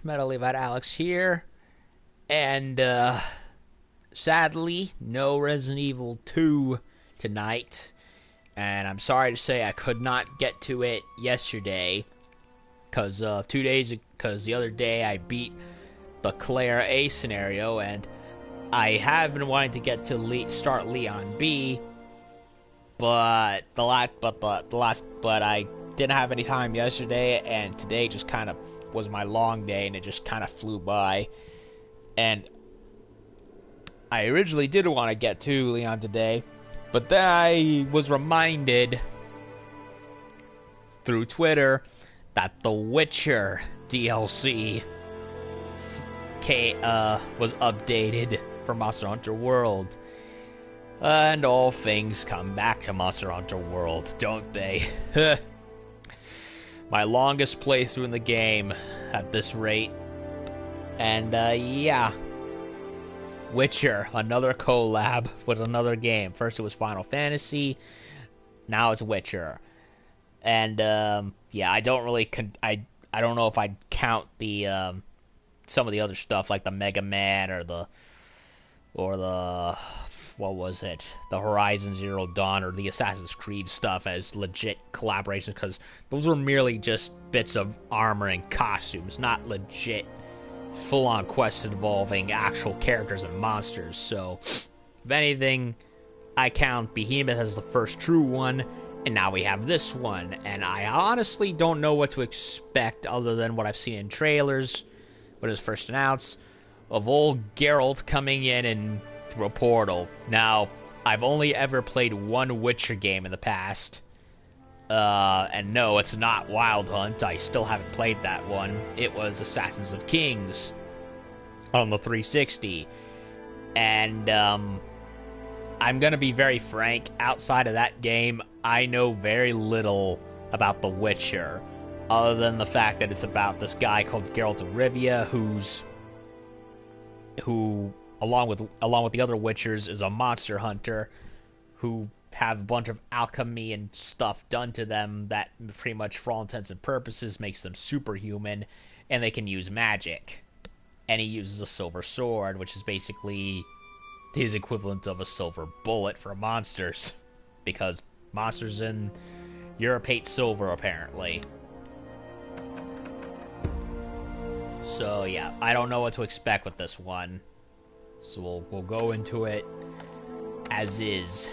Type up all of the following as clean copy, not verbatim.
Metal Levi Alex here, and sadly, no Resident Evil 2 tonight. And I'm sorry to say I could not get to it yesterday, because the other day I beat the Claire A scenario, and I have been wanting to get to start Leon B, but I didn't have any time yesterday, and today just kind of was my long day, and it just kind of flew by. And I originally did want to get to Leon today, but then I was reminded through Twitter that the Witcher DLC was updated for Monster Hunter World. And all things come back to Monster Hunter World, don't they? My longest playthrough in the game at this rate. And, yeah. Witcher, another collab with another game. First it was Final Fantasy, now it's Witcher. And, yeah, I don't really... I don't know if I'd count the, some of the other stuff, like the Mega Man or the... what was it? The Horizon Zero Dawn or the Assassin's Creed stuff as legit collaborations, because those were merely just bits of armor and costumes, not legit full-on quests involving actual characters and monsters. So, if anything, I count Behemoth as the first true one, and now we have this one, and I honestly don't know what to expect other than what I've seen in trailers when it was first announced, of old Geralt coming in and through a portal. Now, I've only ever played one Witcher game in the past. And no, it's not Wild Hunt. I still haven't played that one. It was Assassins of Kings on the 360. And, I'm gonna be very frank. Outside of that game, I know very little about The Witcher, other than the fact that it's about this guy called Geralt of Rivia, who along with the other Witchers, is a monster hunter who have a bunch of alchemy and stuff done to them that pretty much, for all intents and purposes, makes them superhuman, and they can use magic. And he uses a silver sword, which is basically his equivalent of a silver bullet for monsters, because monsters in Europe hate silver, apparently. So yeah, I don't know what to expect with this one. So we'll go into it as is.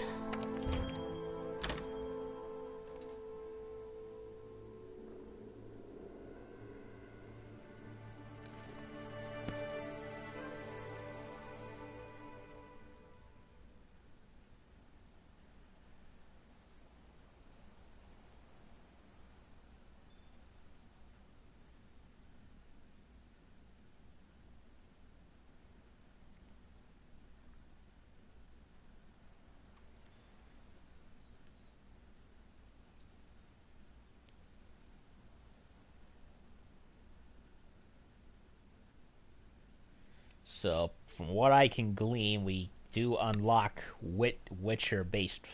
So, from what I can glean, we do unlock Witcher-based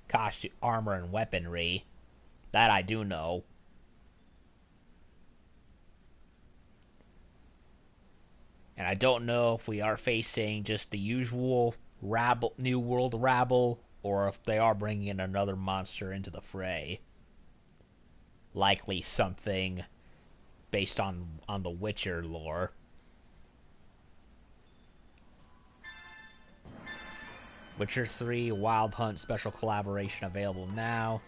costume, armor, and weaponry. That I do know. And I don't know if we are facing just the usual rabble, New World rabble, or if they are bringing in another monster into the fray. Likely something based on the Witcher lore. Witcher 3 Wild Hunt special collaboration available now.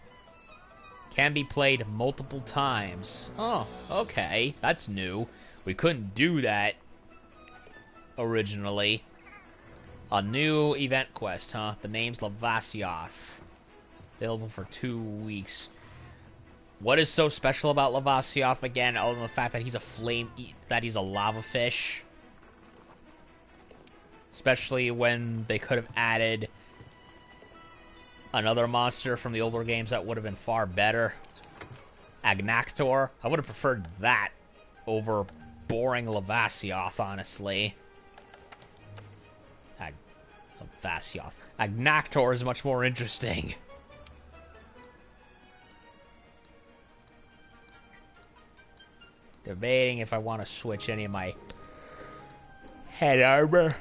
Can be played multiple times. Oh, okay. That's new. We couldn't do that originally. A new event quest, huh? The name's Lavasios. Available for 2 weeks. What is so special about Lavasios again, other than the fact that he's he's a lava fish? Especially when they could have added another monster from the older games that would have been far better. Agnactor. I would have preferred that over boring Lavasios, honestly. Lavasios. Agnactor is much more interesting. Debating if I want to switch any of my head armor.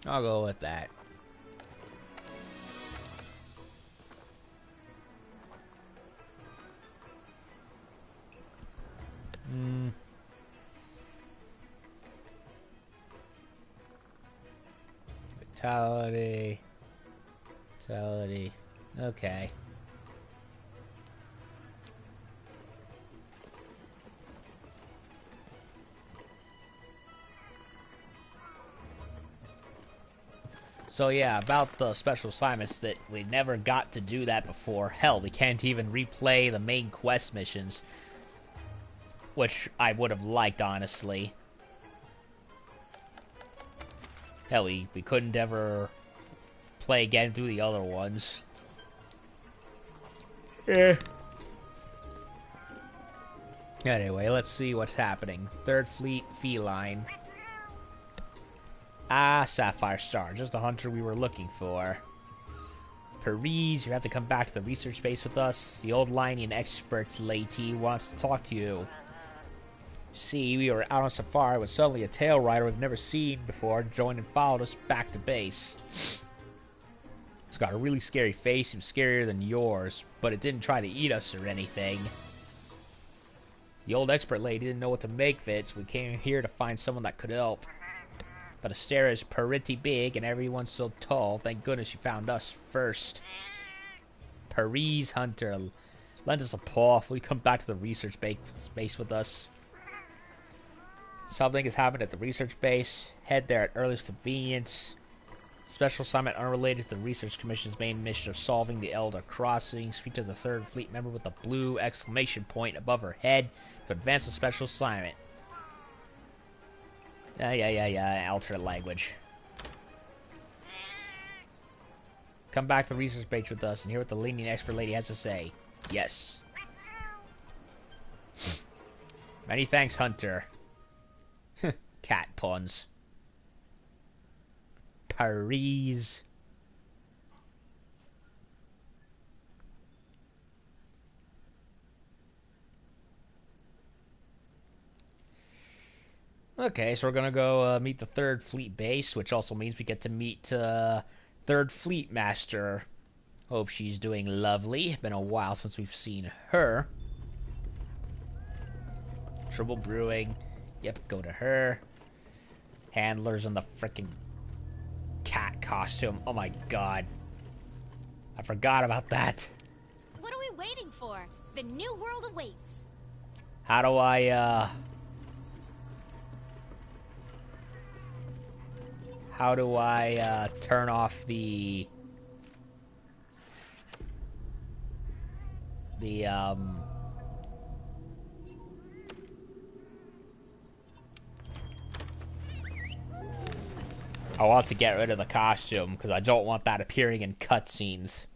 I'll go with that. Vitality. Vitality. Okay. So yeah, about the special assignments, that we never got to do that before. Hell, we can't even replay the main quest missions, which I would have liked, honestly. Hell, we couldn't ever play again through the other ones. Yeah. Anyway, let's see what's happening. Third Fleet Feline. Ah, Sapphire Star, just the hunter we were looking for. Paris, you have to come back to the research base with us. The old Linean expert Lady wants to talk to you. See, we were out on safari when suddenly a tail rider we've never seen before joined and followed us back to base. It's got a really scary face, seems scarier than yours, but it didn't try to eat us or anything. The old expert lady didn't know what to make of it, so we came here to find someone that could help. But Astera is pretty big and everyone's so tall. Thank goodness you found us first. Paris Hunter, lend us a paw. Will you come back to the research base with us? Something has happened at the research base. Head there at earliest convenience. Special assignment unrelated to the Research Commission's main mission of solving the Elder Crossing. Speak to the 3rd Fleet member with a blue exclamation point above her head to advance the special assignment. Yeah. Alternate language. Come back to the research base with us and hear what the Linean expert lady has to say. Yes. Many thanks, Hunter. Cat puns. Paris. Okay, so we're gonna go meet the 3rd Fleet base, which also means we get to meet 3rd Fleet Master. Hope she's doing lovely. Been a while since we've seen her. Trouble Brewing. Yep, go to her. Handlers in the frickin' cat costume. Oh my god. I forgot about that. What are we waiting for? The new world awaits. How do I, turn off the... I want to get rid of the costume, because I don't want that appearing in cutscenes.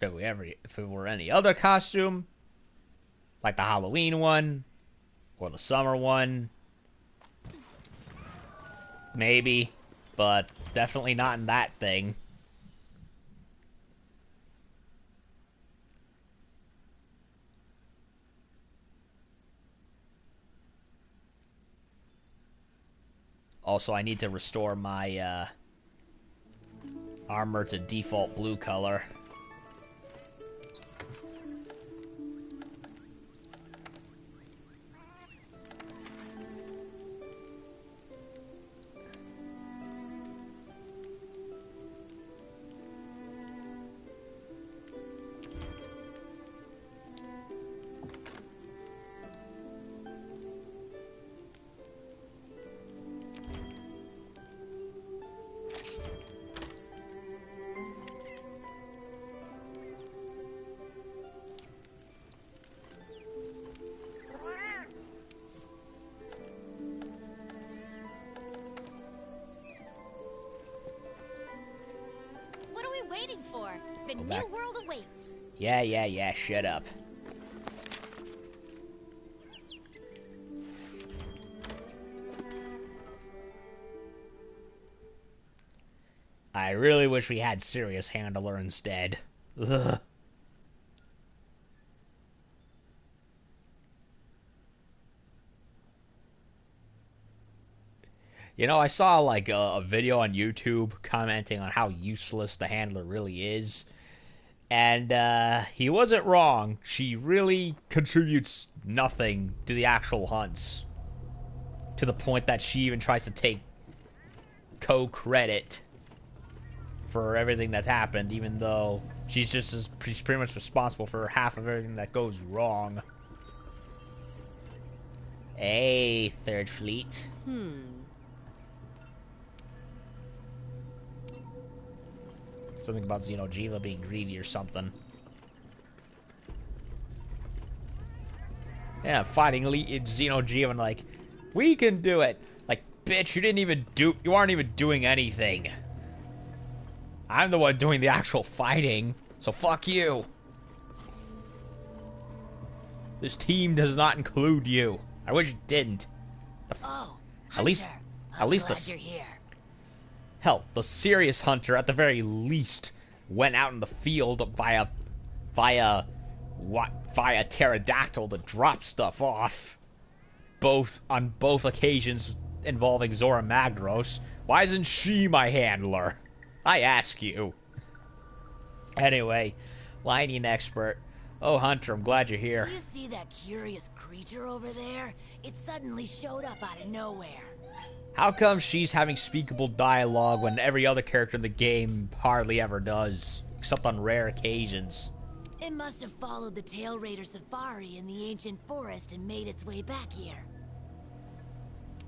If it were any other costume, like the Halloween one, or the summer one, maybe, but definitely not in that thing. Also, I need to restore my armor to default blue color. for. The Go new back. world awaits. Yeah, shut up. I really wish we had Sirius Handler instead. Ugh. You know, I saw like a video on YouTube commenting on how useless the handler really is. And he wasn't wrong. She really contributes nothing to the actual hunts. To the point that she even tries to take co-credit for everything that's happened, even though she's pretty much responsible for half of everything that goes wrong. Hey, Third Fleet. Something about Xeno'jiiva being greedy or something. Yeah, fighting Xeno'jiiva and like, we can do it. Like, bitch, you aren't even doing anything. I'm the one doing the actual fighting, so fuck you. This team does not include you. I wish it didn't. Oh, At least glad you're here. Hell, the Sirius Hunter, at the very least, went out in the field via pterodactyl to drop stuff off. On both occasions involving Zora Magdaros. Why isn't she my handler? I ask you. Anyway, Lightning Expert. Oh, Hunter, I'm glad you're here. Do you see that curious creature over there? It suddenly showed up out of nowhere. How come she's having speakable dialogue when every other character in the game hardly ever does? Except on rare occasions. It must have followed the Tail Raider safari in the ancient forest and made its way back here.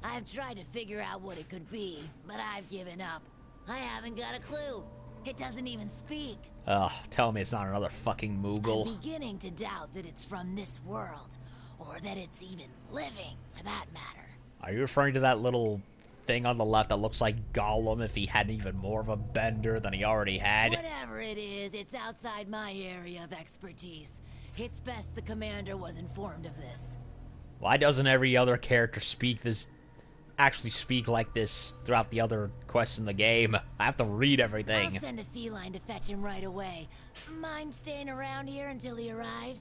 I've tried to figure out what it could be, but I've given up. I haven't got a clue. It doesn't even speak. Ugh, tell me it's not another fucking Moogle. I'm beginning to doubt that it's from this world, or that it's even living, for that matter. Are you referring to that little thing on the left that looks like Gollum if he had even more of a bender than he already had? Whatever it is, it's outside my area of expertise. It's best the commander was informed of this. Why doesn't every other character actually speak like this throughout the other quests in the game? I have to read everything. I'll send a feline to fetch him right away. Mind staying around here until he arrives?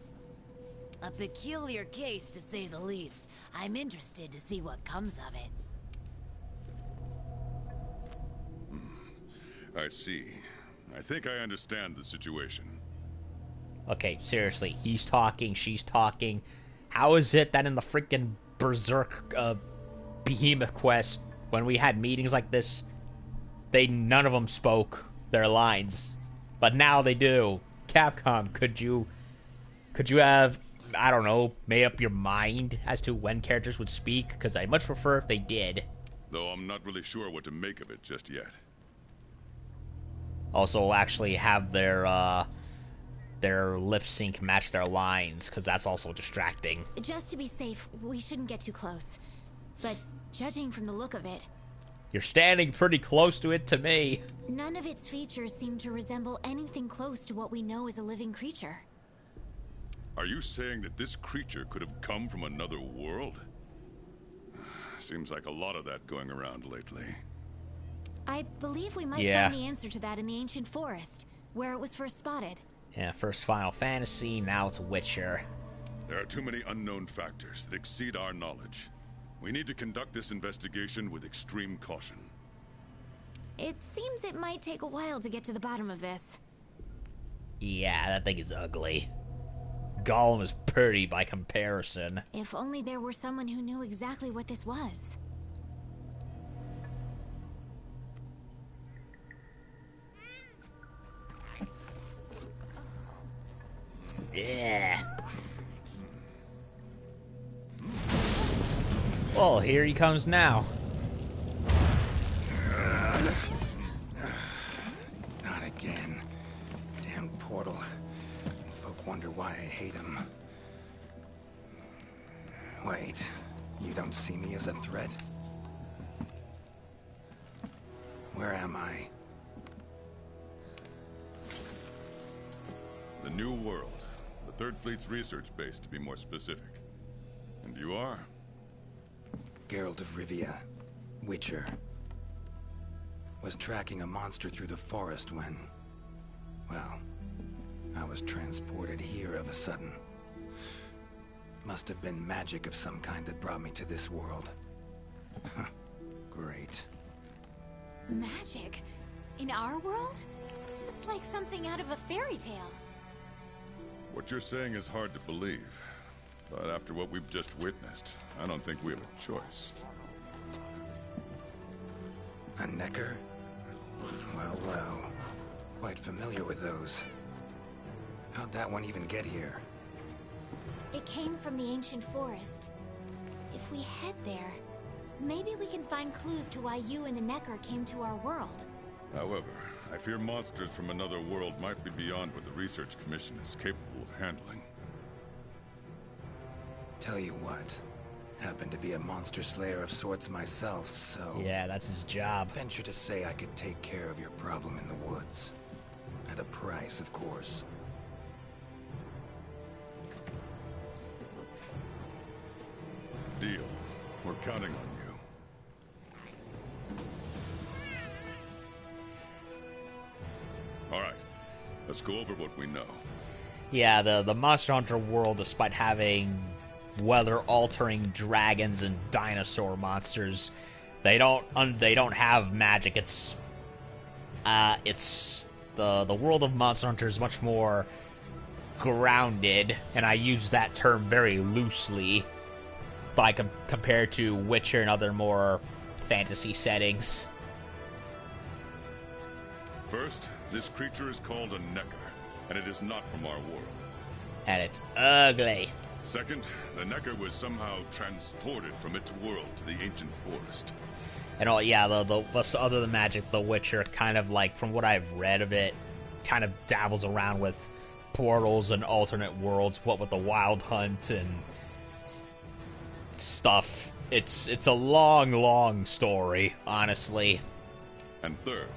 A peculiar case, to say the least. I'm interested to see what comes of it. I see. I think I understand the situation. Okay, seriously, he's talking, she's talking. How is it that in the freaking Berserk Behemoth quest, when we had meetings like this, none of them spoke their lines, but now they do? Capcom, could you have, I don't know, made up your mind as to when characters would speak? Because I'd much prefer if they did. Though I'm not really sure what to make of it just yet. Also, actually have their lip sync match their lines, because that's also distracting. Just to be safe, we shouldn't get too close. But judging from the look of it, You're standing pretty close to it to me. none of its features seem to resemble anything close to what we know as a living creature. Are you saying that this creature could have come from another world? Seems like a lot of that going around lately. I believe we might Yeah. find the answer to that in the ancient forest, where it was first spotted. Yeah, first Final Fantasy, now it's Witcher. There are too many unknown factors that exceed our knowledge. We need to conduct this investigation with extreme caution. It seems it might take a while to get to the bottom of this. Yeah, that thing is ugly. Gollum is pretty by comparison. If only there were someone who knew exactly what this was. Yeah. Well, here he comes now. Not again. Damn portal. Folk wonder why I hate him. Wait, you don't see me as a threat? Where am I? New World. The Third Fleet's research base, to be more specific. And you are? Geralt of Rivia, Witcher. Was tracking a monster through the forest when... well, I was transported here of a sudden. Must have been magic of some kind that brought me to this world. Great. Magic? In our world? This is like something out of a fairy tale. What you're saying is hard to believe. But after what we've just witnessed, I don't think we have a choice. A Necker? Well, well. Quite familiar with those. How'd that one even get here? It came from the ancient forest. If we head there, maybe we can find clues to why you and the Necker came to our world. However, I fear monsters from another world might be beyond what the Research Commission is capable of handling. Tell you what, happen to be a monster slayer of sorts myself, so... Yeah, that's his job. venture to say I could take care of your problem in the woods. At a price, of course. Deal. We're counting on you. All right. Let's go over what we know. Yeah, the Monster Hunter world, despite having weather-altering dragons and dinosaur monsters, they don't have magic. It's the world of Monster Hunter is much more grounded, and I use that term very loosely, by compared to Witcher and other more fantasy settings. First, this creature is called a Necker, and it is not from our world. And it's ugly. Second, the Necker was somehow transported from its world to the ancient forest. And all, yeah, the other than magic, the Witcher kind of like, from what I've read of it, kind of dabbles around with portals and alternate worlds, what with the Wild Hunt and stuff. It's a long story, honestly. And third,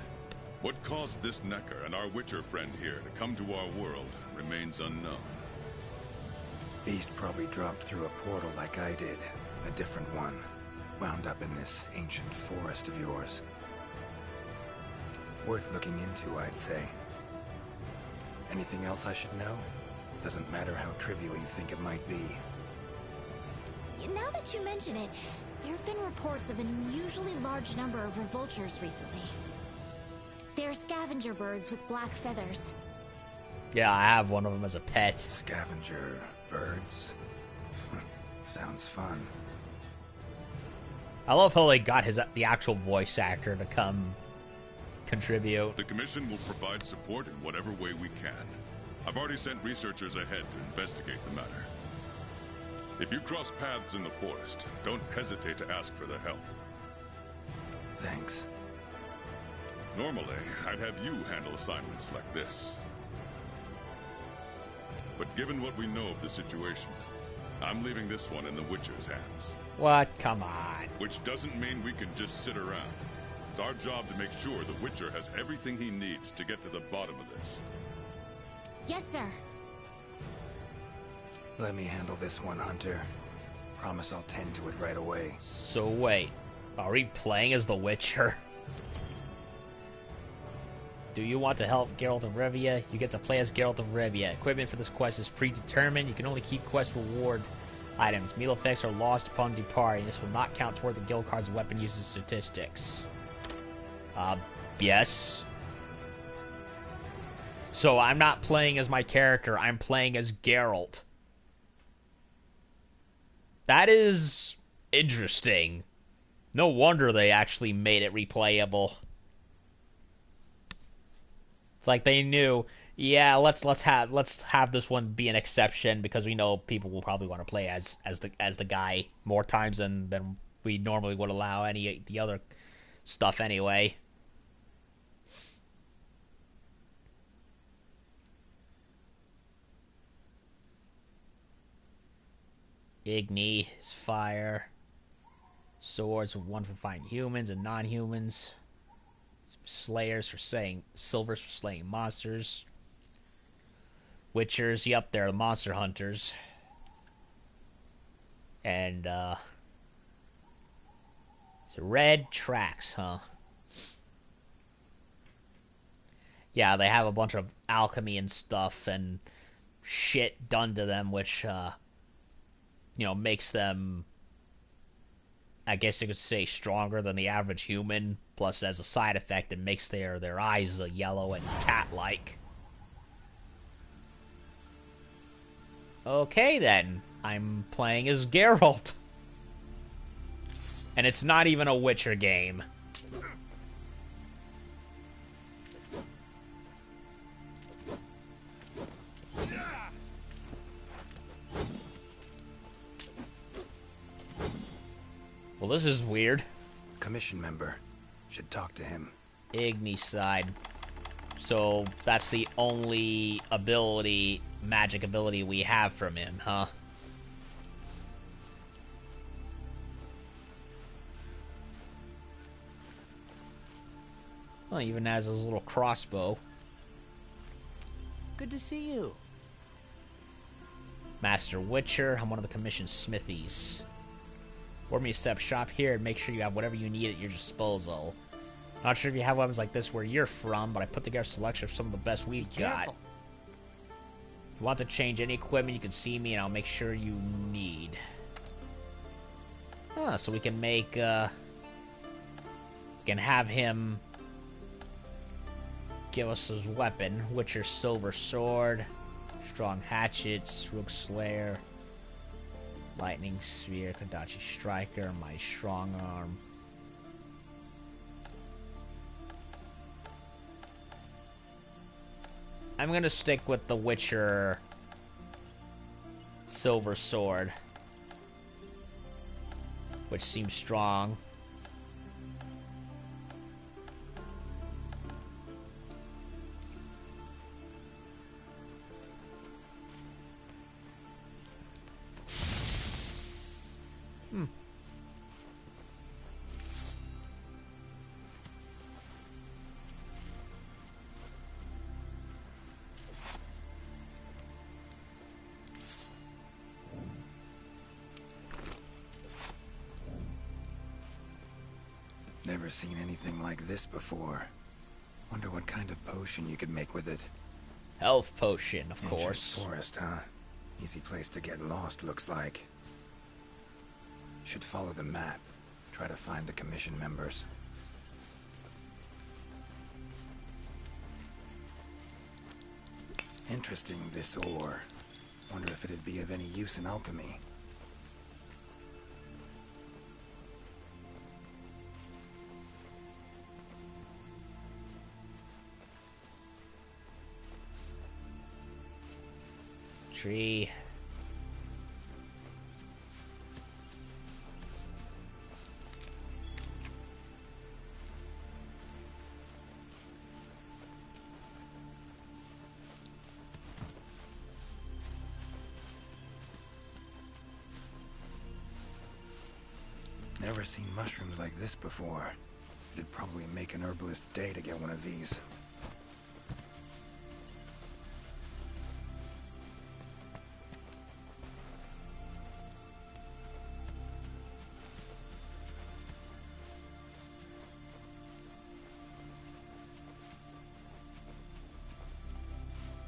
what caused this Necker and our Witcher friend here to come to our world remains unknown. Beast probably dropped through a portal like I did. A different one. Wound up in this ancient forest of yours. Worth looking into, I'd say. Anything else I should know? Doesn't matter how trivial you think it might be. Now that you mention it, there have been reports of an unusually large number of revoltures recently. They're scavenger birds with black feathers. Yeah, I have one of them as a pet. Scavenger birds? Sounds fun. I love how they got the actual voice actor to come contribute. The Commission will provide support in whatever way we can. I've already sent researchers ahead to investigate the matter. If you cross paths in the forest, don't hesitate to ask for their help. Thanks. Normally, I'd have you handle assignments like this. But given what we know of the situation, I'm leaving this one in the Witcher's hands. What? Come on. Which doesn't mean we can just sit around. It's our job to make sure the Witcher has everything he needs to get to the bottom of this. Yes, sir. Let me handle this one, Hunter. Promise I'll tend to it right away. So wait, are we playing as the Witcher? Do you want to help Geralt of Rivia? You get to play as Geralt of Rivia. Equipment for this quest is predetermined. You can only keep quest reward items. Meal effects are lost upon departing. This will not count toward the guild card's weapon usage statistics. Yes. So I'm not playing as my character. I'm playing as Geralt. That is interesting. No wonder they actually made it replayable. It's like they knew, yeah, let's have this one be an exception because we know people will probably want to play as the guy more times than we normally would allow any of the other stuff anyway. Igni is fire. Swords, one for fighting humans and non-humans. Slayers for slaying, silvers for slaying monsters. Witchers, yep, they're the monster hunters. And, so red tracks, huh? Yeah, they have a bunch of alchemy and stuff and shit done to them, which, you know, makes them, I guess you could say, stronger than the average human. Plus, as a side effect, it makes their eyes yellow and cat-like. Okay, then. I'm playing as Geralt. And it's not even a Witcher game. Well, this is weird. Commission member. Should talk to him. Ignicide. So that's the only ability, magic ability we have from him, huh? Well, even has his little crossbow. Good to see you. Master Witcher, I'm one of the commissioned smithies. Board me a step shop here and make sure you have whatever you need at your disposal. Not sure if you have weapons like this where you're from, but I put together a selection of some of the best we've got. If you want to change any equipment, you can see me and I'll make sure you need. So we can make, we can have him give us his weapon, Witcher Silver Sword, Strong Hatchets, Rook Slayer, Lightning Sphere, Kodachi Striker, My Strong Arm. I'm gonna stick with the Witcher Silver Sword, which seems strong. Never seen anything like this before. Wonder what kind of potion you could make with it. Health potion, of Ancient course. forest, huh? Easy place to get lost, looks like. Should follow the map. Try to find the commission members. Interesting, this ore. Wonder if it'd be of any use in alchemy. Tree. Never seen mushrooms like this before. It'd probably make an herbalist's day to get one of these.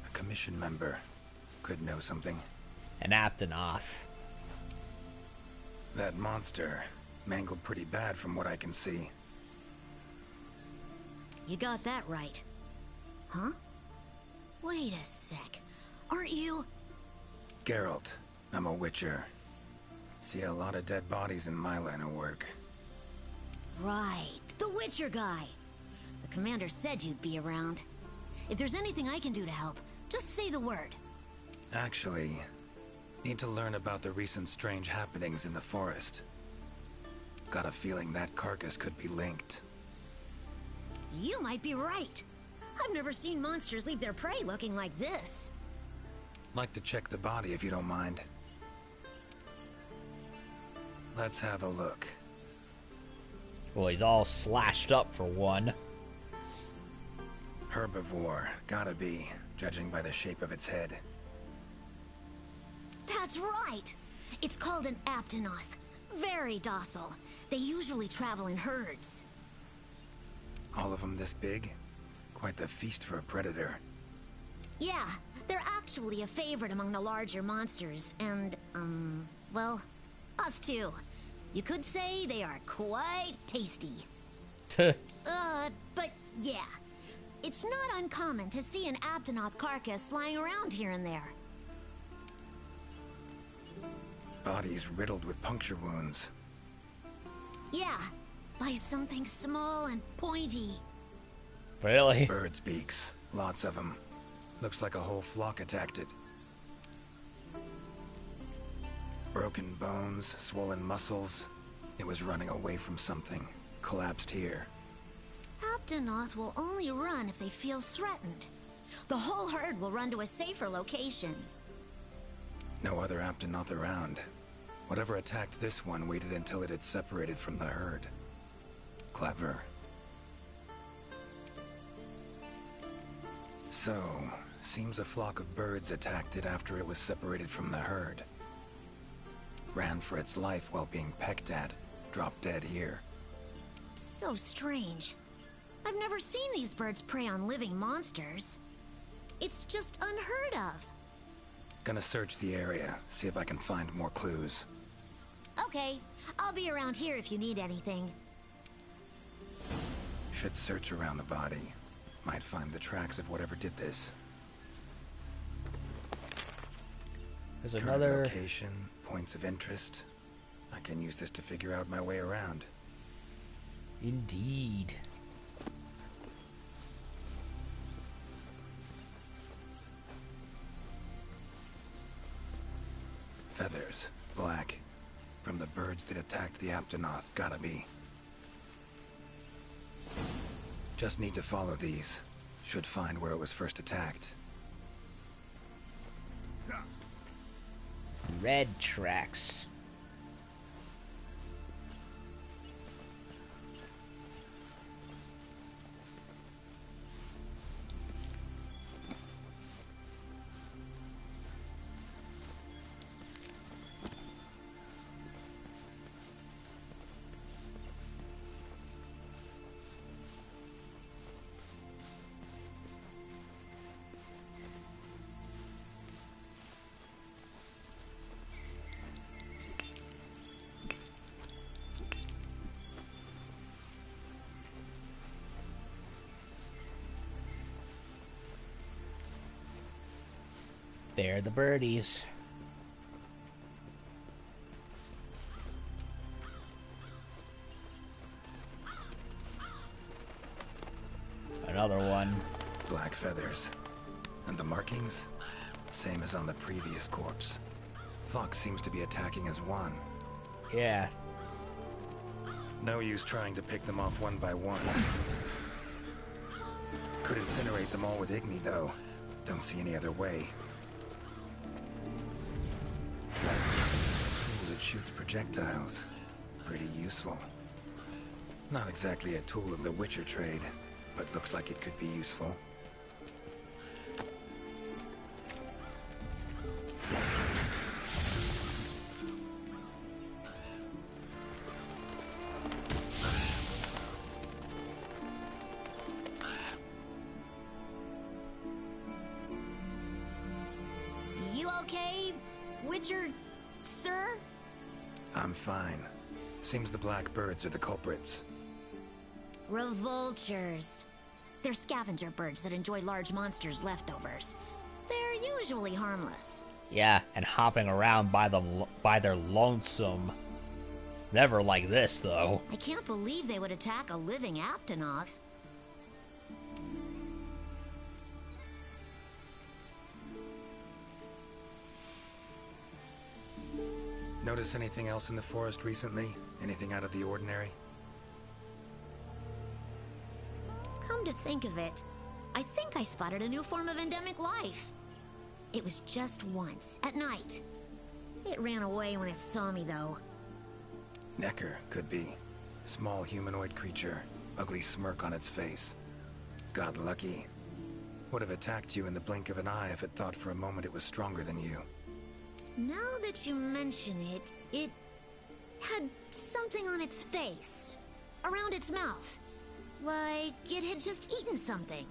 A commission member. Could know something. An Aptonoth. That monster. Mangled pretty bad from what I can see. You got that right. Huh? Wait a sec. Aren't you... Geralt. I'm a Witcher. See a lot of dead bodies in my line of work. Right, the Witcher guy. The commander said you'd be around. If there's anything I can do to help, just say the word. Actually, need to learn about the recent strange happenings in the forest. Got a feeling that carcass could be linked. You might be right. I've never seen monsters leave their prey looking like this. Like to check the body if you don't mind. Let's have a look. Well, he's all slashed up for one. Herbivore, gotta be, judging by the shape of its head. That's right! It's called an Aptonoth. Very docile. They usually travel in herds. All of them this big? Quite the feast for a predator. Yeah, they're actually a favorite among the larger monsters, and, well, us too. You could say they are quite tasty. But yeah. It's not uncommon to see an Aptonoth carcass lying around here and there. Bodies riddled with puncture wounds. Yeah, by something small and pointy. Really? Birds' beaks. Lots of them. Looks like a whole flock attacked it. Broken bones, swollen muscles. It was running away from something. Collapsed here. Aptonoth will only run if they feel threatened. The whole herd will run to a safer location. No other Aptonoth around. Whatever attacked this one waited until it had separated from the herd. Clever. So, seems a flock of birds attacked it after it was separated from the herd. Ran for its life while being pecked at, dropped dead here. It's so strange. I've never seen these birds prey on living monsters. It's just unheard of. Gonna search the area, see if I can find more clues. Okay, I'll be around here if you need anything. Should search around the body. Might find the tracks of whatever did this. There's Current another... location, points of interest. I can use this to figure out my way around. Indeed. Feathers, black. From the birds that attacked the Aptonoth, gotta be. Just need to follow these. Should find where it was first attacked. Red tracks. They're the birdies. Another one. Black feathers. And the markings? Same as on the previous corpse. Fox seems to be attacking as one. Yeah. No use trying to pick them off one by one. Could incinerate them all with Igni, though. Don't see any other way. Tool that shoots projectiles. Pretty useful. Not exactly a tool of the Witcher trade, but looks like it could be useful. You okay, Witcher, sir? I'm fine. Seems the black birds are the culprits. Revoltures. They're scavenger birds that enjoy large monsters' leftovers. They're usually harmless. Yeah, and hopping around by their lonesome. Never like this, though. I can't believe they would attack a living Aptonoth. Notice anything else in the forest recently? Anything out of the ordinary? Come to think of it, I think I spotted a new form of endemic life. It was just once, at night. It ran away when it saw me, though. Necker, could be. Small humanoid creature. Ugly smirk on its face. Got lucky. Would have attacked you in the blink of an eye if it thought for a moment it was stronger than you. Now that you mention it, it had something on its face, around its mouth, like it had just eaten something.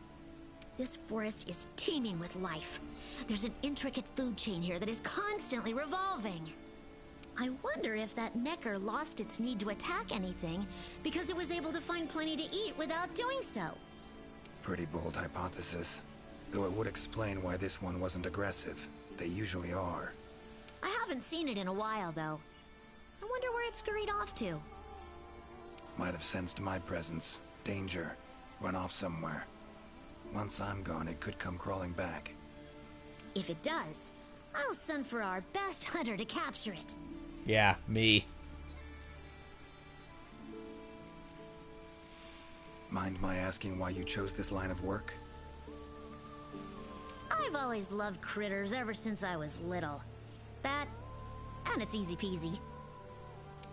This forest is teeming with life. There's an intricate food chain here that is constantly revolving. I wonder if that Necker lost its need to attack anything because it was able to find plenty to eat without doing so. Pretty bold hypothesis. Though it would explain why this one wasn't aggressive. They usually are. I haven't seen it in a while, though. I wonder where it scurried off to. Might have sensed my presence. Danger. Run off somewhere. Once I'm gone, it could come crawling back. If it does, I'll send for our best hunter to capture it. Yeah, me. Mind my asking why you chose this line of work? I've always loved critters ever since I was little. That, and it's easy peasy.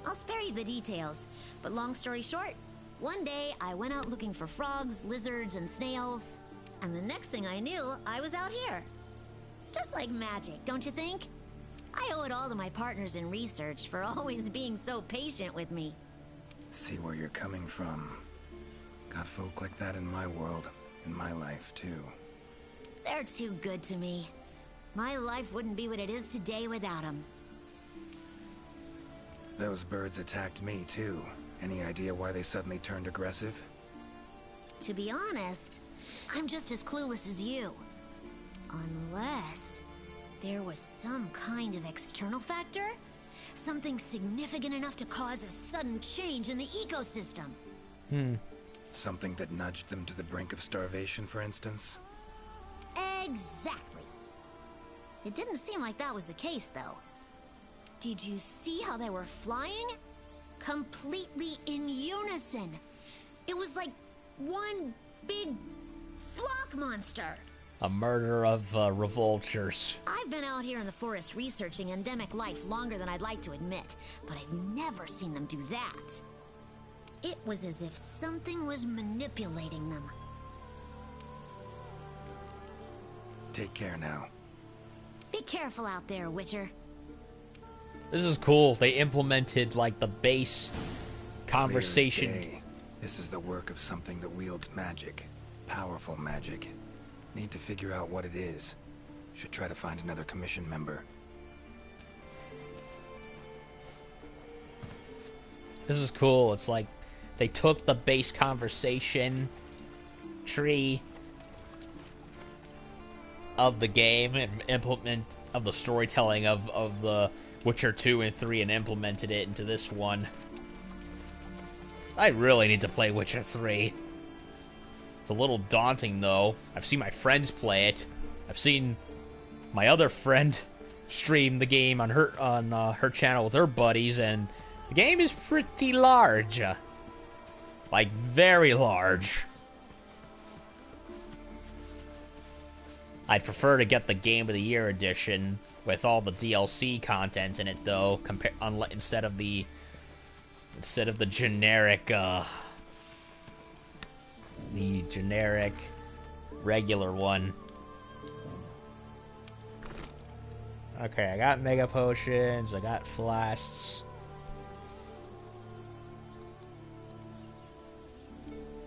I'll spare you the details, but long story short, one day I went out looking for frogs, lizards, and snails, and the next thing I knew, I was out here. Just like magic, don't you think? I owe it all to my partners in research for always being so patient with me. See where you're coming from. Got folk like that in my world, in my life, too. They're too good to me. My life wouldn't be what it is today without them. Those birds attacked me, too. Any idea why they suddenly turned aggressive? To be honest, I'm just as clueless as you. Unless there was some kind of external factor? Something significant enough to cause a sudden change in the ecosystem. Something that nudged them to the brink of starvation, for instance? Exactly. It didn't seem like that was the case, though. Did you see how they were flying? Completely in unison. It was like one big flock monster. A murder of revoltures. I've been out here in the forest researching endemic life longer than I'd like to admit, but I've never seen them do that. It was as if something was manipulating them. Take care now. Be careful out there, Witcher. This is cool. They implemented, like, the base conversation. Clear as day. This is the work of something that wields magic. Powerful magic. Need to figure out what it is. Should try to find another commission member. This is cool. It's like they took the base conversation tree of the game and of the storytelling of the Witcher 2 and 3 and implemented it into this one. I really need to play Witcher 3. It's a little daunting, though. I've seen my friends play it. I've seen my other friend stream the game on her channel with her buddies, and the game is pretty large. Like, very large. I'd prefer to get the Game of the Year edition with all the DLC content in it, though, instead of the generic regular one. Okay, I got mega potions, I got flasks.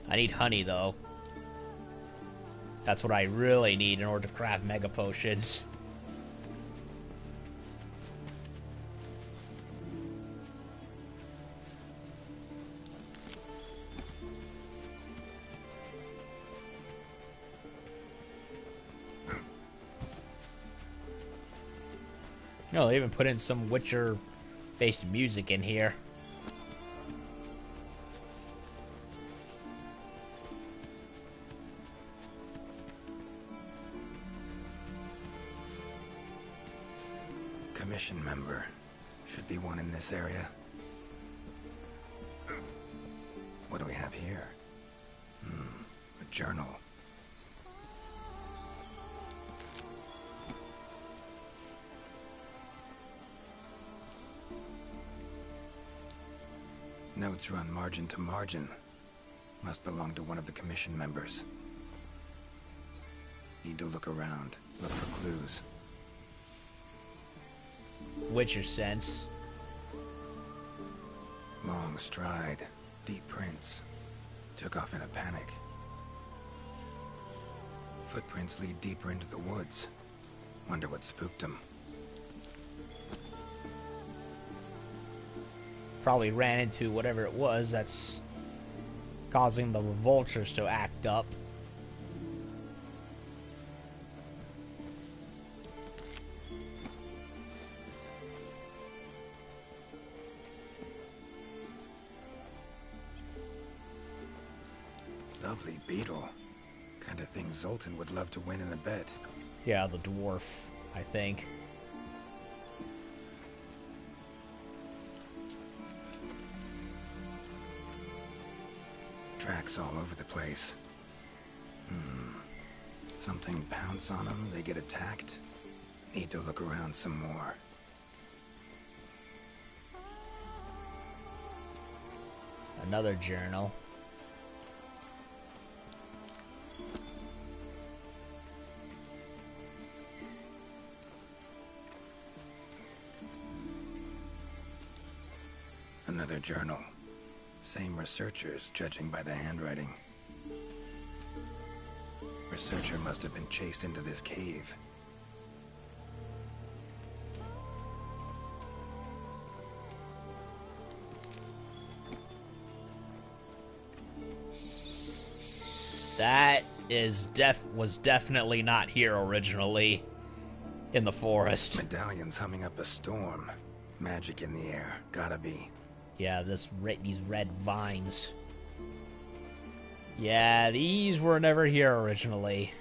I need honey, though. That's what I really need in order to craft mega potions. No, they even put in some Witcher-based music in here. Commission member. Should be one in this area. What do we have here? A journal. Notes run margin to margin. Must belong to one of the commission members. Need to look around. Look for clues. Witcher sense. Long stride, deep prints. Took off in a panic. Footprints lead deeper into the woods. Wonder what spooked him. Probably ran into whatever it was that's causing the vultures to act up. Lovely beetle. Kind of thing Zoltan would love to win in a bet. Yeah, the dwarf, I think. Tracks all over the place. Something pounce on them, they get attacked. Need to look around some more. Another journal. Another journal. Same researchers, judging by the handwriting. Researcher must have been chased into this cave. That was definitely not here originally in the forest. Medallions humming up a storm. Magic in the air. Gotta be. Yeah, these red vines. Yeah, these were never here originally.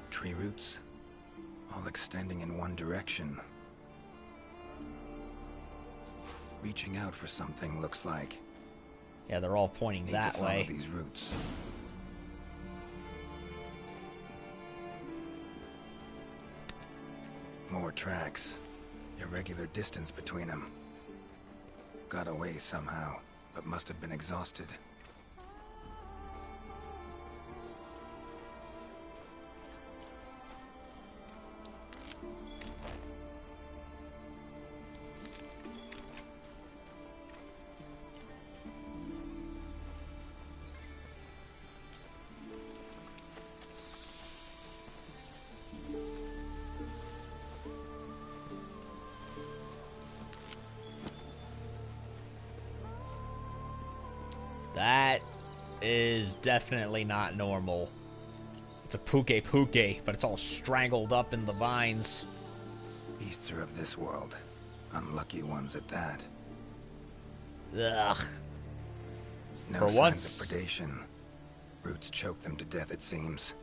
Tree roots, all extending in one direction. Reaching out for something, looks like. Yeah, they're all pointing Need that to follow way. these roots. More tracks. Irregular distance between them. Got away somehow, but must have been exhausted. That is definitely not normal. It's a puke, but it's all strangled up in the vines. Beasts are of this world. Unlucky ones at that. Ugh. No For signs once- of predation. Roots choke them to death, it seems.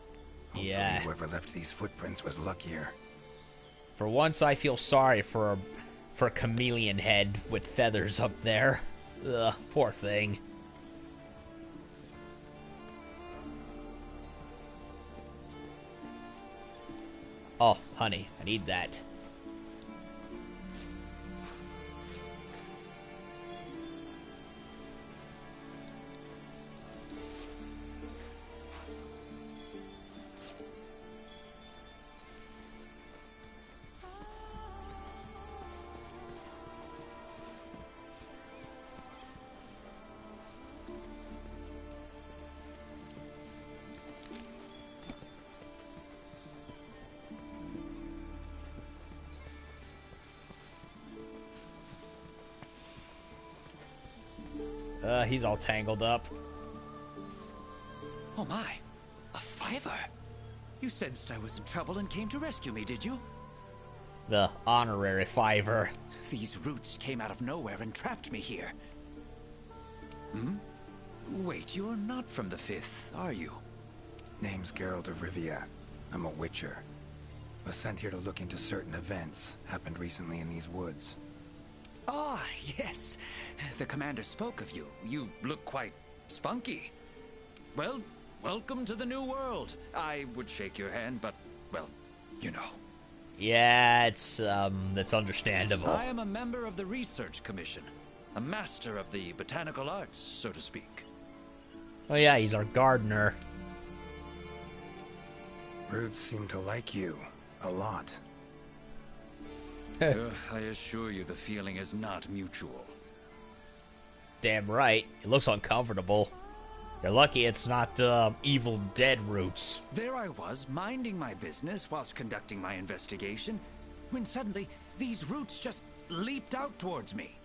Hopefully Yeah. whoever left these footprints was luckier. For once, I feel sorry for a chameleon head with feathers up there. Ugh, poor thing. Oh, honey, I need that. He's all tangled up. Oh my, a fiver! You sensed I was in trouble and came to rescue me, did you? The honorary fiver. These roots came out of nowhere and trapped me here. Wait, you're not from the Fifth, are you? Name's Geralt of Rivia. I'm a Witcher. Was sent here to look into certain events happened recently in these woods. Ah, yes. The commander spoke of you. You look quite spunky. Well, welcome to the new world. I would shake your hand, but, well, you know. Yeah, that's understandable. I am a member of the Research Commission. A master of the botanical arts, so to speak. Oh yeah, he's our gardener. Roots seem to like you. A lot. I assure you the feeling is not mutual. Damn right. It looks uncomfortable. You're lucky it's not Evil Dead roots. There I was, minding my business whilst conducting my investigation, when suddenly these roots just leaped out towards me.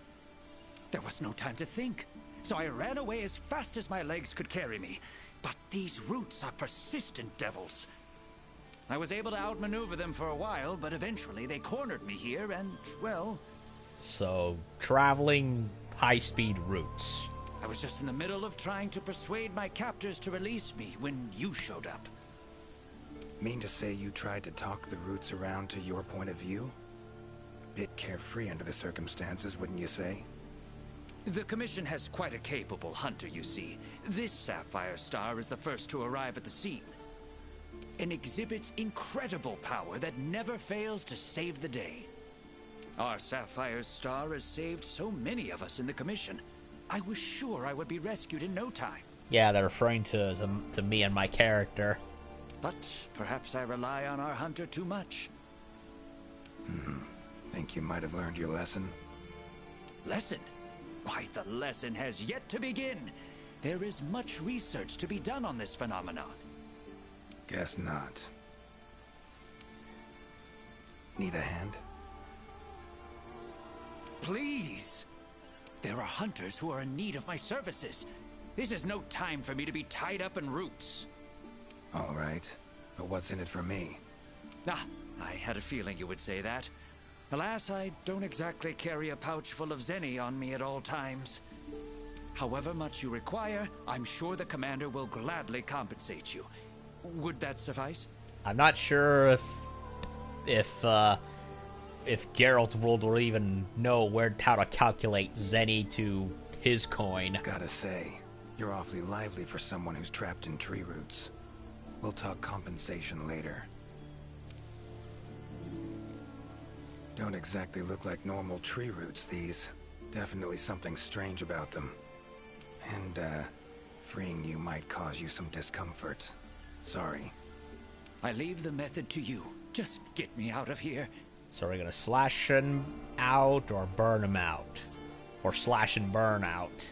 There was no time to think, so I ran away as fast as my legs could carry me. But these roots are persistent devils. I was able to outmaneuver them for a while, but eventually they cornered me here and, well... So, traveling high-speed roots. I was just in the middle of trying to persuade my captors to release me when you showed up. Mean to say you tried to talk the roots around to your point of view? A bit carefree under the circumstances, wouldn't you say? The Commission has quite a capable hunter, you see. This Sapphire Star is the first to arrive at the scene, and exhibits incredible power that never fails to save the day. Our Sapphire Star has saved so many of us in the Commission. I was sure I would be rescued in no time. Yeah, they're referring to me and my character. But perhaps I rely on our hunter too much. Think you might have learned your lesson? Lesson? Why, the lesson has yet to begin. There is much research to be done on this phenomenon. Guess not. Need a hand? Please! There are hunters who are in need of my services. This is no time for me to be tied up in roots. All right. But what's in it for me? Ah, I had a feeling you would say that. Alas, I don't exactly carry a pouch full of Zenny on me at all times. However much you require, I'm sure the commander will gladly compensate you. Would that suffice? I'm not sure if Geralt will even know how to calculate Zenny to his coin. Gotta say, you're awfully lively for someone who's trapped in tree roots. We'll talk compensation later. Don't exactly look like normal tree roots, these. Definitely something strange about them. And, freeing you might cause you some discomfort. Sorry. I leave the method to you. Just get me out of here. So we're gonna slash him out or burn him out? Or slash and burn out?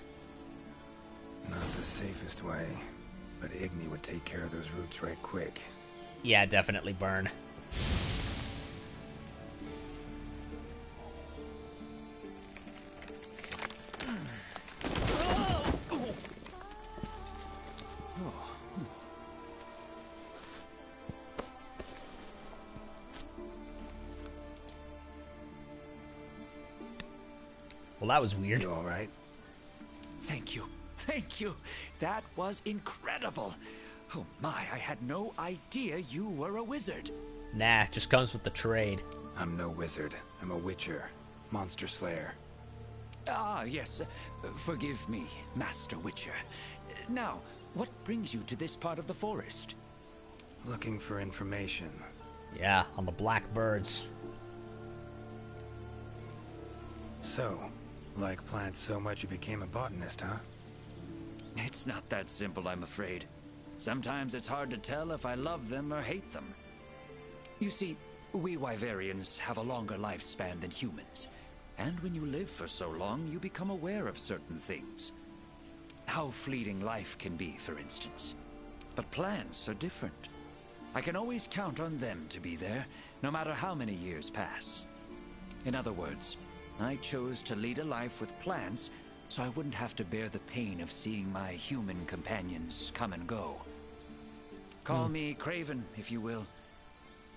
Not the safest way, but Igni would take care of those roots right quick. Yeah, definitely burn. Well, that was weird. You all right? Thank you. Thank you. That was incredible. Oh my, I had no idea you were a wizard. Nah, just comes with the trade. I'm no wizard. I'm a witcher. Monster slayer. Ah, yes. Forgive me, Master Witcher. Now, what brings you to this part of the forest? Looking for information. Yeah, on the blackbirds. So, like plants so much you became a botanist, huh? It's not that simple, I'm afraid. Sometimes it's hard to tell if I love them or hate them. You see, we Wyverians have a longer lifespan than humans. And when you live for so long, you become aware of certain things. How fleeting life can be, for instance. But plants are different. I can always count on them to be there, no matter how many years pass. In other words, I chose to lead a life with plants so I wouldn't have to bear the pain of seeing my human companions come and go. Call me Craven, if you will.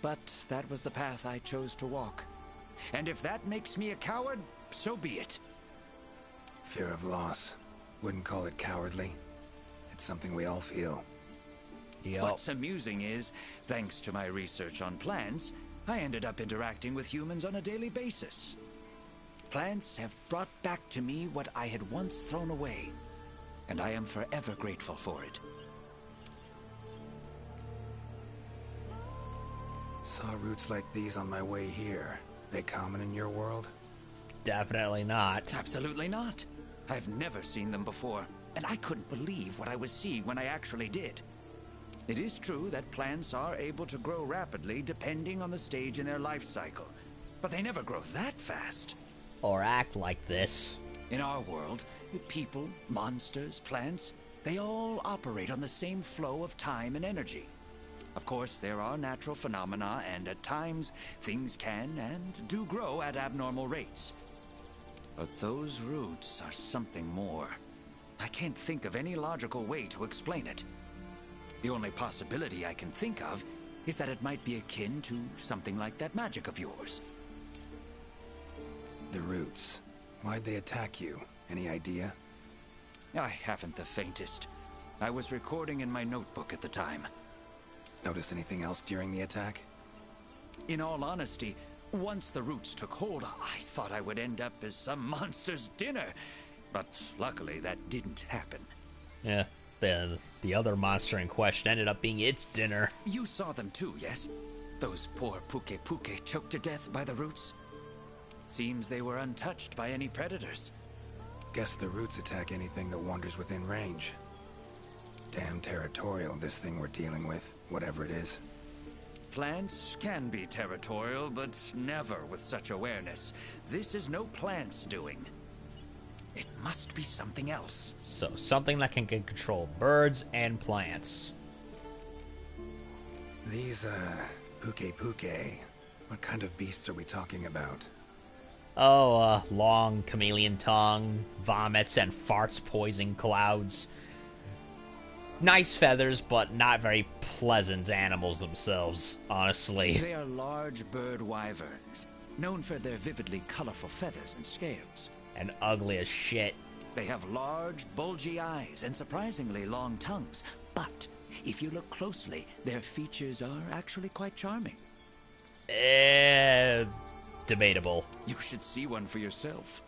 But that was the path I chose to walk. And if that makes me a coward, so be it. Fear of loss. Wouldn't call it cowardly. It's something we all feel. Yep. What's amusing is, thanks to my research on plants, I ended up interacting with humans on a daily basis. Plants have brought back to me what I had once thrown away, and I am forever grateful for it. Saw roots like these on my way here. They common in your world? Definitely not. Absolutely not. I've never seen them before, and I couldn't believe what I was seeing when I actually did. It is true that plants are able to grow rapidly depending on the stage in their life cycle, but they never grow that fast. Or act like this. In our world, people, monsters, plants, they all operate on the same flow of time and energy. Of course, there are natural phenomena, and at times, things can and do grow at abnormal rates. But those roots are something more. I can't think of any logical way to explain it. The only possibility I can think of is that it might be akin to something like that magic of yours. The roots. Why'd they attack you? Any idea? I haven't the faintest. I was recording in my notebook at the time. Notice anything else during the attack? In all honesty, once the roots took hold, I thought I would end up as some monster's dinner. But luckily, that didn't happen. Yeah, the other monster in question ended up being its dinner. You saw them too, yes? Those poor Puke choked to death by the roots? Seems they were untouched by any predators. Guess the roots attack anything that wanders within range. Damn territorial, this thing we're dealing with, whatever it is. Plants can be territorial, but never with such awareness. This is no plant's doing. It must be something else. So, something that can control birds and plants. These, Puke. What kind of beasts are we talking about? Oh, long chameleon tongue, vomits and farts poison clouds. Nice feathers, but not very pleasant animals themselves, honestly. They are large bird wyverns, known for their vividly colorful feathers and scales. And ugly as shit. They have large, bulgy eyes and surprisingly long tongues. But if you look closely, their features are actually quite charming. Debatable. You should see one for yourself.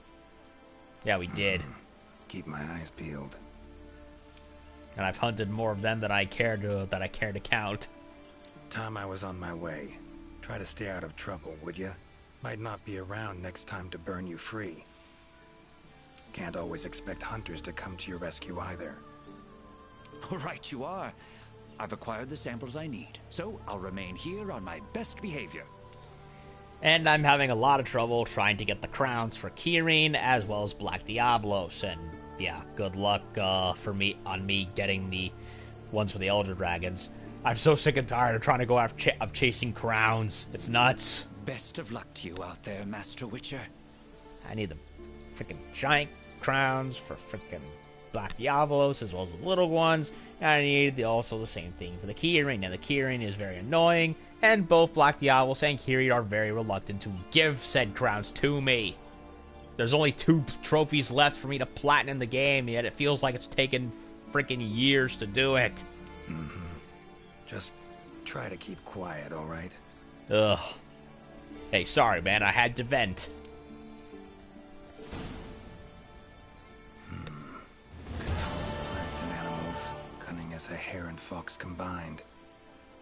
Yeah, we did. Keep my eyes peeled. And I've hunted more of them than I care to count. Time I was on my way. Try to stay out of trouble, would ya? Might not be around next time to burn you free. Can't always expect hunters to come to your rescue either. Right you are. I've acquired the samples I need, so I'll remain here on my best behavior. And I'm having a lot of trouble trying to get the crowns for Kirin as well as Black Diablos, and yeah, good luck for me getting the ones for the Elder Dragons. I'm so sick and tired of trying to go after chasing crowns. It's nuts. Best of luck to you out there, Master Witcher. I need the freaking giant crowns for freaking Black Diablos as well as the little ones, and I need also the same thing for the Kirin. Now the Kirin is very annoying, and both Black Diablos and Kirin are very reluctant to give said crowns to me. There's only 2 trophies left for me to platinum the game, yet it feels like it's taken freaking years to do it. Just try to keep quiet, alright? Ugh. Hey, sorry man, I had to vent. Plants and animals, cunning as a hare and fox combined.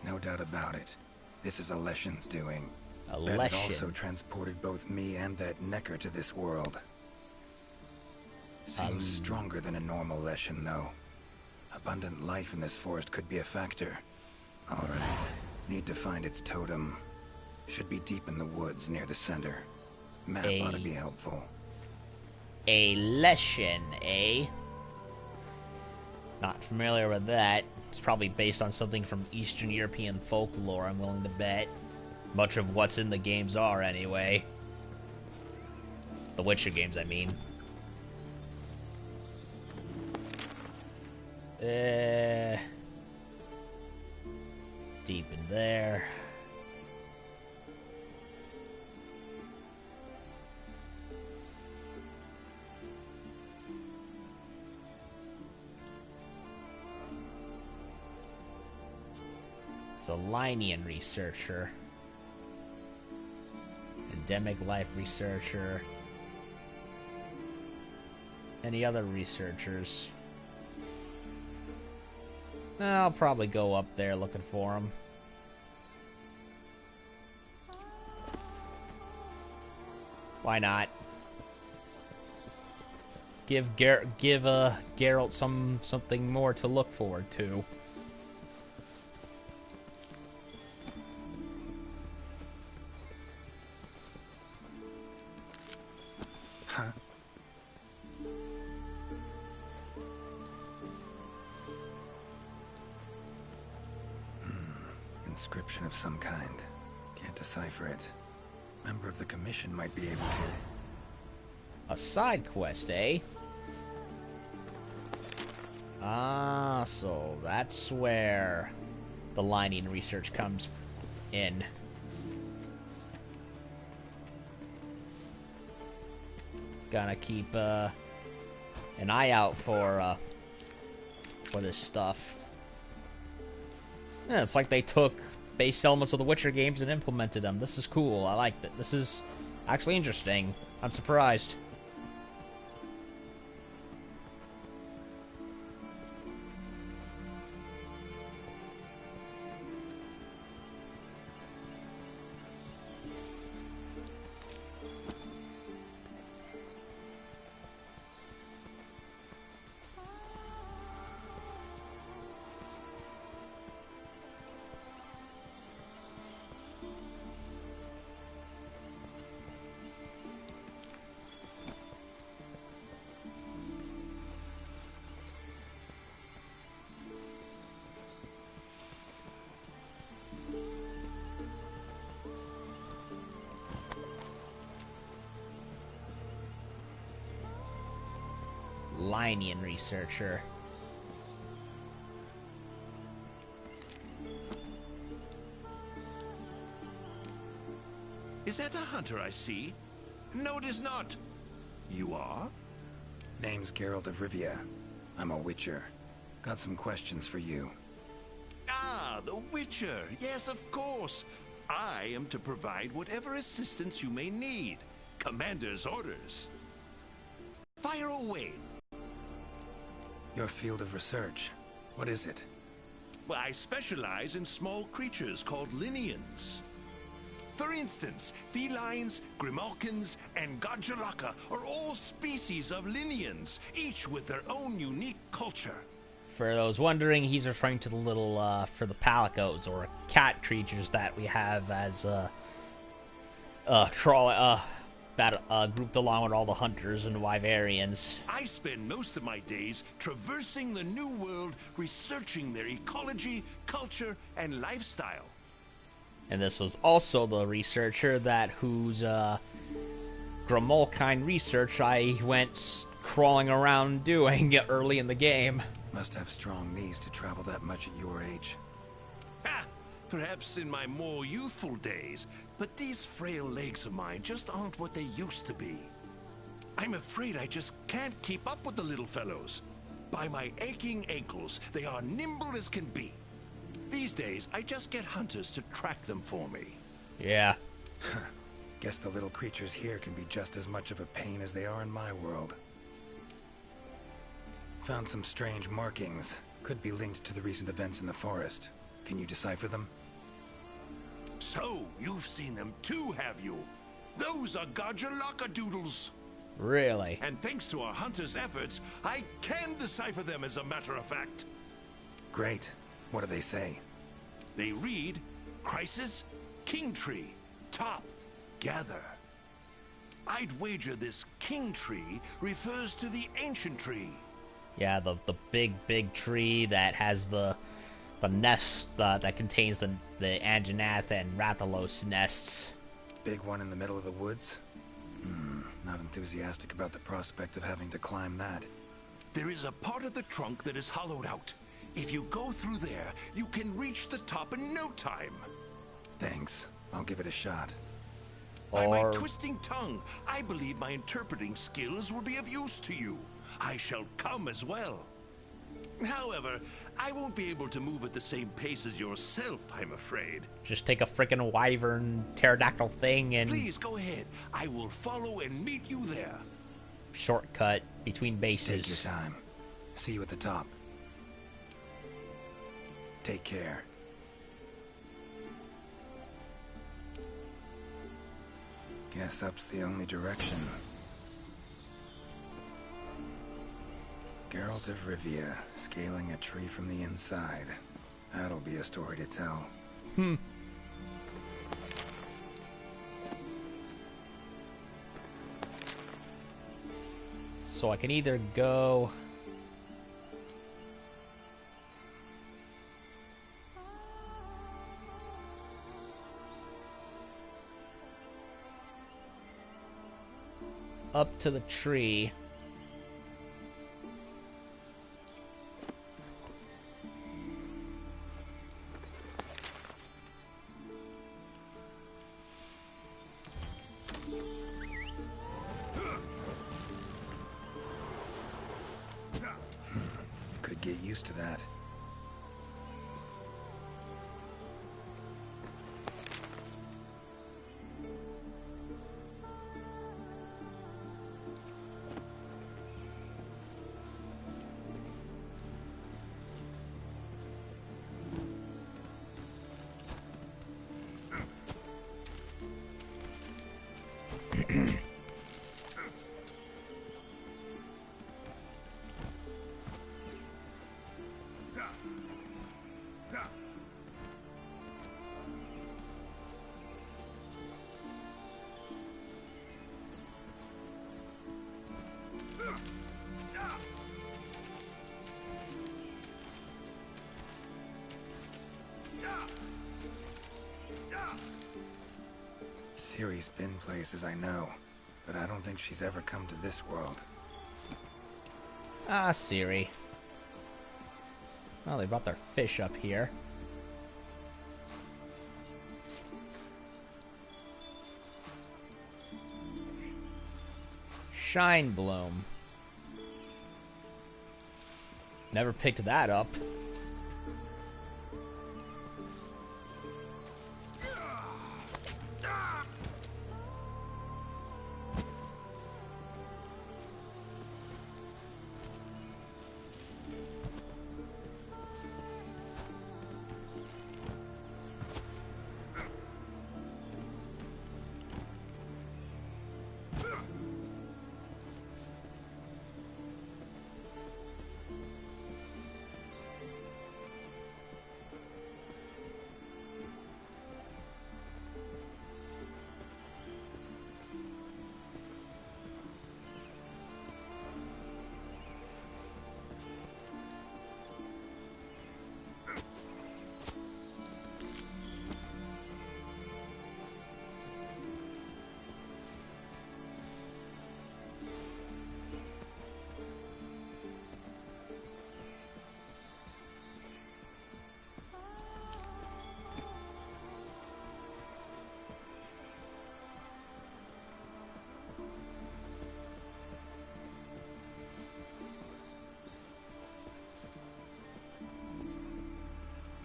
No doubt about it. This is Alessian's doing. Bet it also transported both me and that Necker to this world. Seems stronger than a normal Alessian, though. Abundant life in this forest could be a factor. Alright. Need to find its totem. Should be deep in the woods near the center. Map ought to be helpful. A Leshen, eh? Not familiar with that. It's probably based on something from Eastern European folklore, I'm willing to bet. Much of what's in the games are, anyway. The Witcher games, I mean. Deep in there. It's a Linean researcher. Endemic life researcher. Any other researchers? I'll probably go up there looking for them. Why not? Give Geralt something more to look forward to. Inscription of some kind. Can't decipher it. Member of the Commission might be able to... A side quest, eh? Ah, so that's where the Linian research comes in. Gonna keep an eye out for this stuff. Yeah, it's like they took base elements of the Witcher games and implemented them. This is cool. I like that. This is actually interesting. I'm surprised. Linian researcher. Is that a hunter I see? No, it is not. You are? Name's Geralt of Rivia. I'm a Witcher. Got some questions for you. Ah, the Witcher. Yes, of course. I am to provide whatever assistance you may need. Commander's orders. Fire away. Your field of research. What is it? Well, I specialize in small creatures called Linians. For instance, felines, grimalkins, and Godjalaka are all species of Linians, each with their own unique culture. For those wondering, he's referring to the little, for the palicos, or cat creatures that we have as, grouped along with all the hunters and wyverians. I spend most of my days traversing the New World, researching their ecology, culture, and lifestyle. And this was also the researcher whose Grimalkine research I went crawling around doing early in the game. Must have strong knees to travel that much at your age. Ha! Perhaps in my more youthful days, but these frail legs of mine just aren't what they used to be. I'm afraid I just can't keep up with the little fellows. By my aching ankles, they are nimble as can be. These days, I just get hunters to track them for me. Yeah. Guess the little creatures here can be just as much of a pain as they are in my world. Found some strange markings. Could be linked to the recent events in the forest. Can you decipher them? So, you've seen them too, have you? Those are Godjalaka doodles. Really? And thanks to our hunters' efforts, I can decipher them as a matter of fact. Great. What do they say? They read, Crisis, King Tree, Top, Gather. I'd wager this King Tree refers to the ancient tree. Yeah, the big tree that has the nest that contains the Anjanath and Rathalos nests. Big one in the middle of the woods? Not enthusiastic about the prospect of having to climb that. There is a part of the trunk that is hollowed out. If you go through there, you can reach the top in no time. Thanks. I'll give it a shot. By my twisting tongue, I believe my interpreting skills will be of use to you. I shall come as well. However, I won't be able to move at the same pace as yourself, I'm afraid. Just take a frickin' wyvern pterodactyl thing and... Please, go ahead. I will follow and meet you there. Shortcut between bases. Take your time. See you at the top. Take care. Guess up's the only direction. Geralt of Rivia, scaling a tree from the inside. That'll be a story to tell. So I can either go... up to the tree. Could get used to that. Ciri's been places I know, but I don't think she's ever come to this world. Ah, Ciri. Well, they brought their fish up here. Shine Bloom. Never picked that up.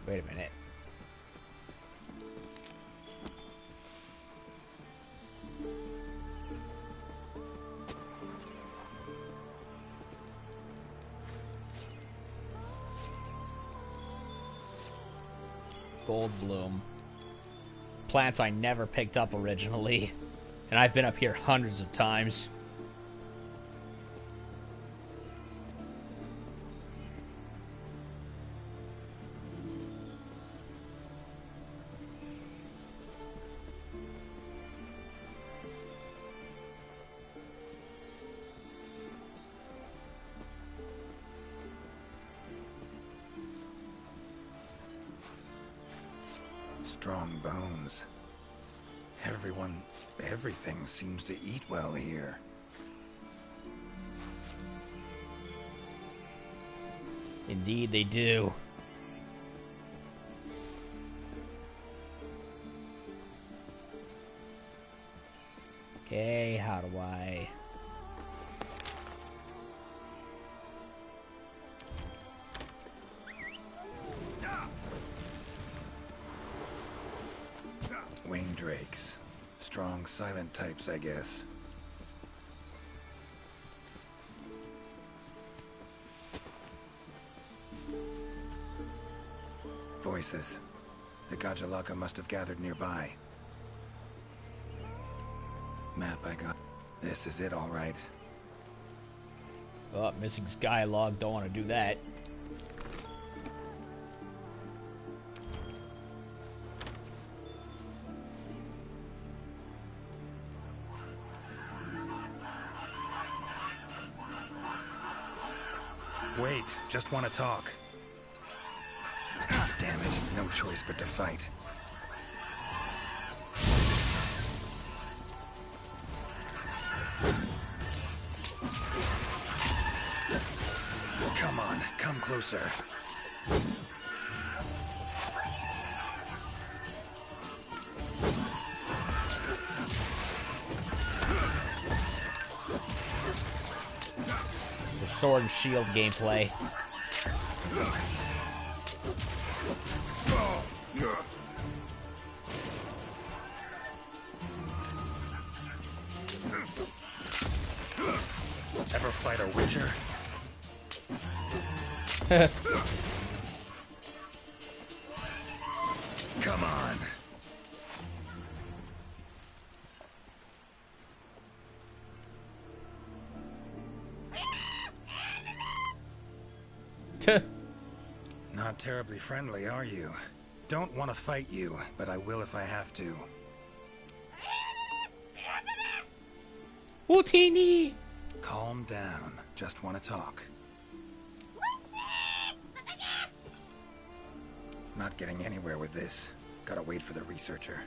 Wait a minute. Gold Bloom. Plants I never picked up originally. And I've been up here hundreds of times. Strong bones. Everything seems to eat well here. Indeed they do. Okay, how do I... Winged drakes. Strong, silent types, I guess. Voices. The Gajalaka must have gathered nearby. Map I got. This is it, all right. Oh, missing Skylog. Don't want to do that. Wait, just want to talk. Damn it, no choice but to fight. Come on, come closer. It's a sword and shield gameplay. Ever fight a Witcher? Come on. Not terribly friendly, are you? Don't want to fight you, but I will if I have to. Utini! Calm down. Just want to talk. Not getting anywhere with this. Gotta wait for the researcher.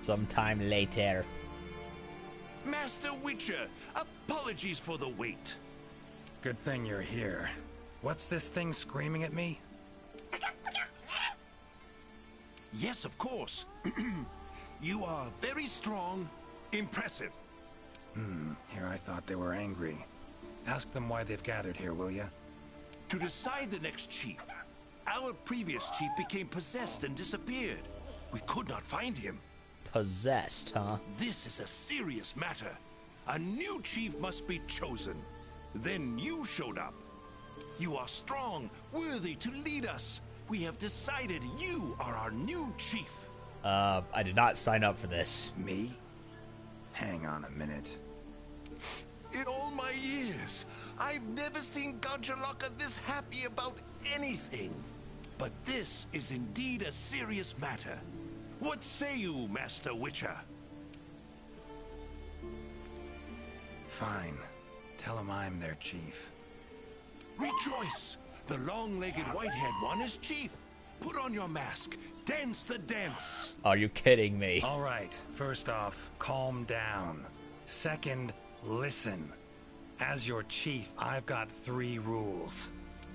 Sometime later. Master Witcher, apologies for the wait. Good thing you're here. What's this thing screaming at me? Yes, of course. You are very strong, impressive. Here I thought they were angry. Ask them why they've gathered here, will ya? To decide the next chief. Our previous chief became possessed and disappeared. We could not find him. Possessed, huh? This is a serious matter. A new chief must be chosen. Then you showed up. You are strong, worthy to lead us. We have decided you are our new chief. I did not sign up for this. Me? Hang on a minute. In all my years, I've never seen Gonjalaka this happy about anything. But this is indeed a serious matter. What say you, Master Witcher? Fine. Tell them I'm their chief. Rejoice! The long-legged white-haired one is chief. Put on your mask. Dance the dance. Are you kidding me? All right. First off, calm down. Second, listen. As your chief, I've got 3 rules.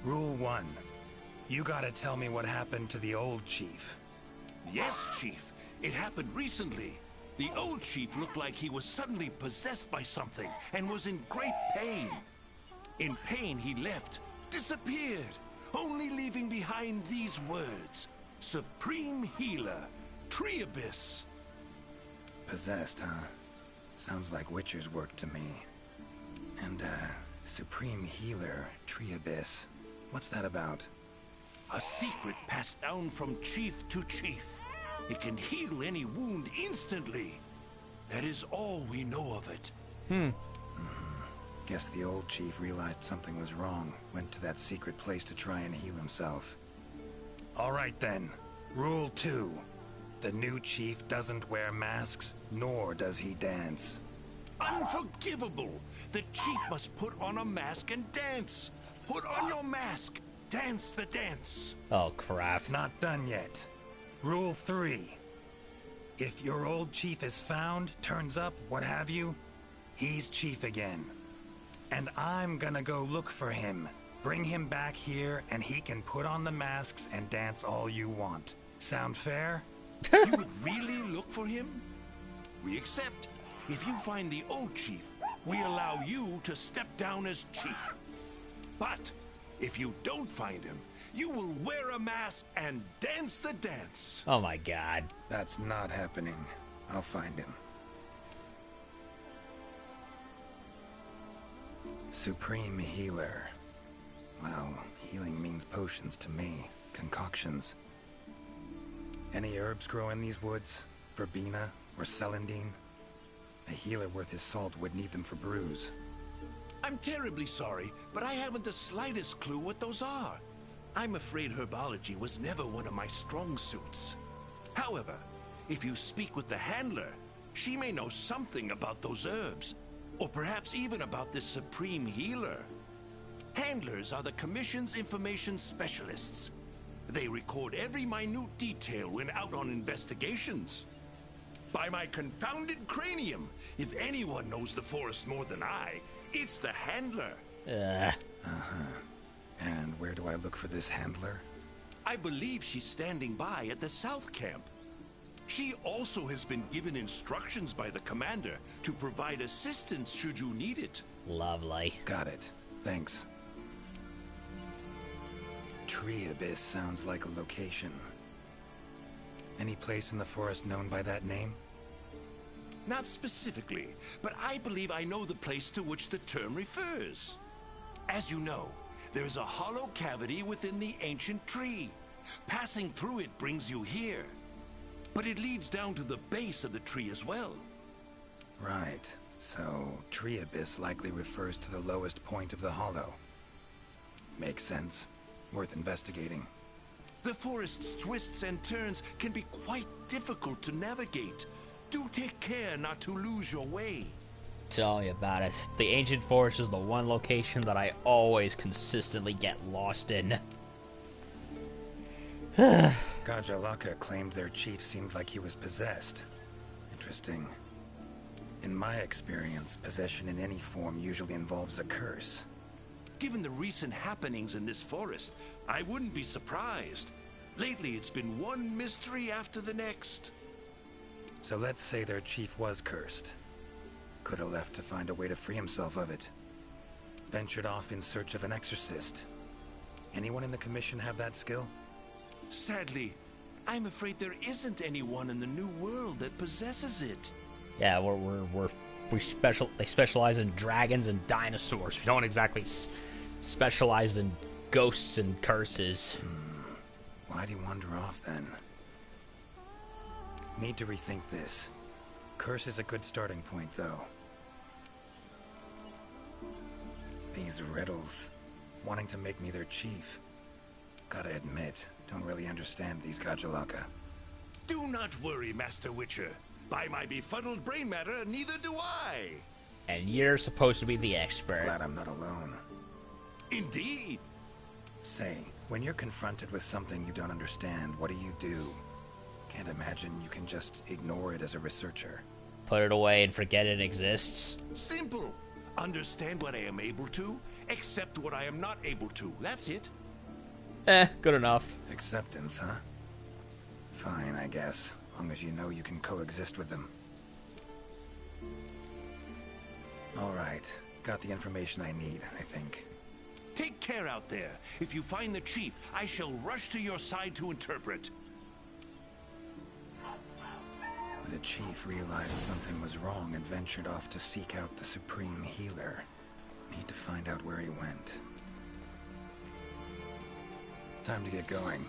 Rule 1. You gotta tell me what happened to the old chief. Yes, Chief. It happened recently. The old chief looked like he was suddenly possessed by something and was in great pain. In pain, he left, disappeared, only leaving behind these words. Supreme Healer, Triabyss. Possessed, huh? Sounds like Witcher's work to me. And, Supreme Healer, Triabyss. What's that about? A secret passed down from chief to chief. It can heal any wound instantly. That is all we know of it. Guess the old chief realized something was wrong, went to that secret place to try and heal himself. All right then. Rule 2. The new chief doesn't wear masks, nor does he dance. Unforgivable! The chief must put on a mask and dance. Put on your mask. Dance the dance. Oh, crap. Not done yet. Rule 3. If your old chief is found, turns up, what have you, he's chief again. And I'm gonna go look for him. Bring him back here, and he can put on the masks and dance all you want. Sound fair? You would really look for him? We accept. If you find the old chief, we allow you to step down as chief. But if you don't find him, you will wear a mask and dance the dance. Oh my god. That's not happening. I'll find him. Supreme Healer. Well, healing means potions to me. Concoctions. Any herbs grow in these woods? Verbena or celandine? A healer worth his salt would need them for brews. I'm terribly sorry, but I haven't the slightest clue what those are. I'm afraid herbology was never one of my strong suits. However, if you speak with the handler, she may know something about those herbs, or perhaps even about this supreme healer. Handlers are the Commission's information specialists. They record every minute detail when out on investigations. By my confounded cranium, if anyone knows the forest more than I, It's the Handler. And where do I look for this Handler? I believe she's standing by at the South Camp. She also has been given instructions by the commander to provide assistance should you need it. Lovely. Got it. Thanks. Tree Abyss sounds like a location. Any place in the forest known by that name? Not specifically, but I believe I know the place to which the term refers. As you know, there is a hollow cavity within the ancient tree. Passing through it brings you here. But it leads down to the base of the tree as well. Right. So, Tree Abyss likely refers to the lowest point of the hollow. Makes sense. Worth investigating. The forest's twists and turns can be quite difficult to navigate. Do take care not to lose your way. Tell me about it. The ancient forest is the one location that I always consistently get lost in. Gajalaka claimed their chief seemed like he was possessed. Interesting. In my experience, possession in any form usually involves a curse. Given the recent happenings in this forest, I wouldn't be surprised. Lately, it's been one mystery after the next. So let's say their chief was cursed. Could have left to find a way to free himself of it. Ventured off in search of an exorcist. Anyone in the Commission have that skill? Sadly, I'm afraid there isn't anyone in the New World that possesses it. Yeah, they specialize in dragons and dinosaurs. We don't exactly specialize in ghosts and curses. Why'd he wander off then? Need to rethink this. Curse is a good starting point, though. These riddles. Wanting to make me their chief. Gotta admit, don't really understand these Gajalaka. Do not worry, Master Witcher. By my befuddled brain matter, neither do I. And you're supposed to be the expert. Glad I'm not alone. Indeed. Say, when you're confronted with something you don't understand, what do? Can't imagine you can just ignore it as a researcher. Put it away and forget it exists. Simple. Understand what I am able to, accept what I am not able to. That's it. Good enough. Acceptance, huh? Fine, I guess. Long as you know you can coexist with them. Alright. Got the information I need, I think. Take care out there. If you find the chief, I shall rush to your side to interpret. The chief realized something was wrong and ventured off to seek out the Supreme Healer. Need to find out where he went. Time to get going.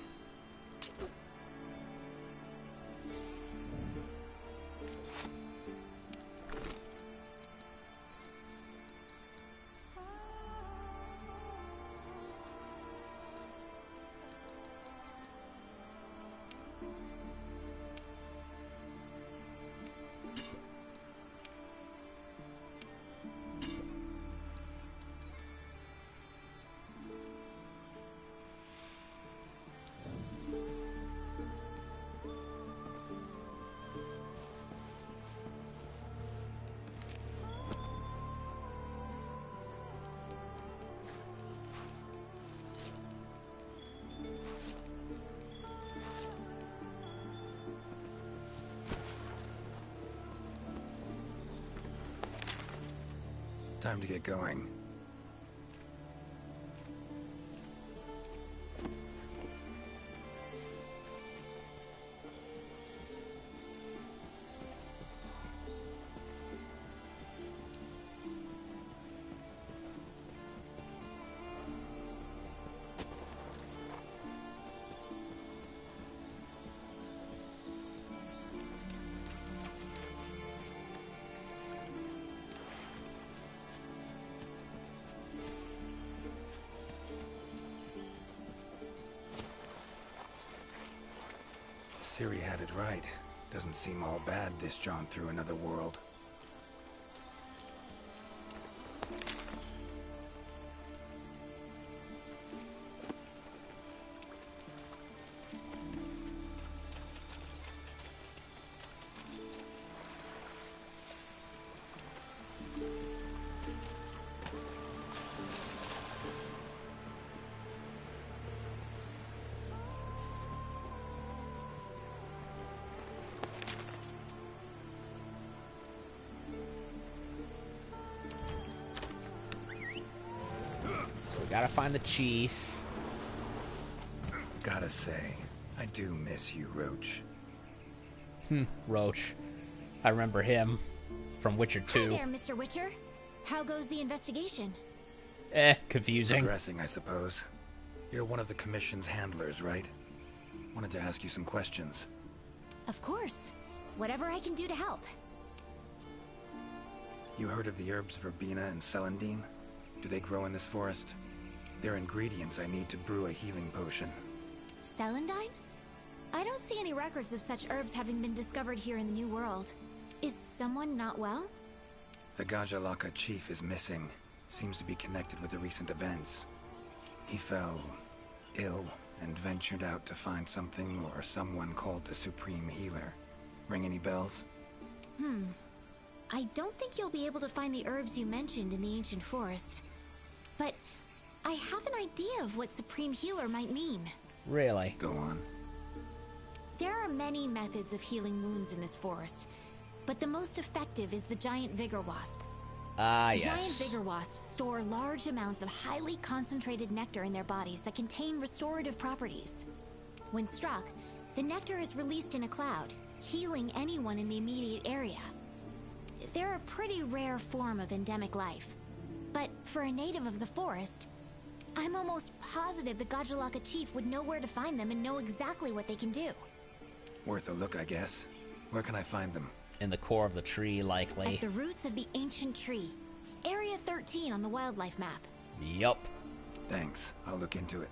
Time to get going. Ciri had it right. Doesn't seem all bad, this jaunt through another world. So we gotta find the chief. Gotta say, I do miss you, Roach. Roach. I remember him from Witcher 2. Hi there, Mr. Witcher. How goes the investigation? Confusing. Progressing, I suppose. You're one of the Commission's handlers, right? Wanted to ask you some questions. Of course. Whatever I can do to help. You heard of the herbs Verbena and Celandine? Do they grow in this forest? They're ingredients I need to brew a healing potion. Celandine? I don't see any records of such herbs having been discovered here in the New World. Is someone not well? The Gajalaka chief is missing. Seems to be connected with the recent events. He fell ill and ventured out to find something or someone called the Supreme Healer. Ring any bells? I don't think you'll be able to find the herbs you mentioned in the ancient forest. But I have an idea of what Supreme Healer might mean. Really? Go on. There are many methods of healing wounds in this forest, but the most effective is the giant vigor wasp. Ah, yes. Giant vigor wasps store large amounts of highly concentrated nectar in their bodies that contain restorative properties. When struck, the nectar is released in a cloud, healing anyone in the immediate area. They're a pretty rare form of endemic life, but for a native of the forest, I'm almost positive the Gajalaka chief would know where to find them and know exactly what they can do. Worth a look, I guess. Where can I find them? In the core of the tree, likely. At the roots of the ancient tree. Area 13 on the wildlife map. Yup. Thanks. I'll look into it.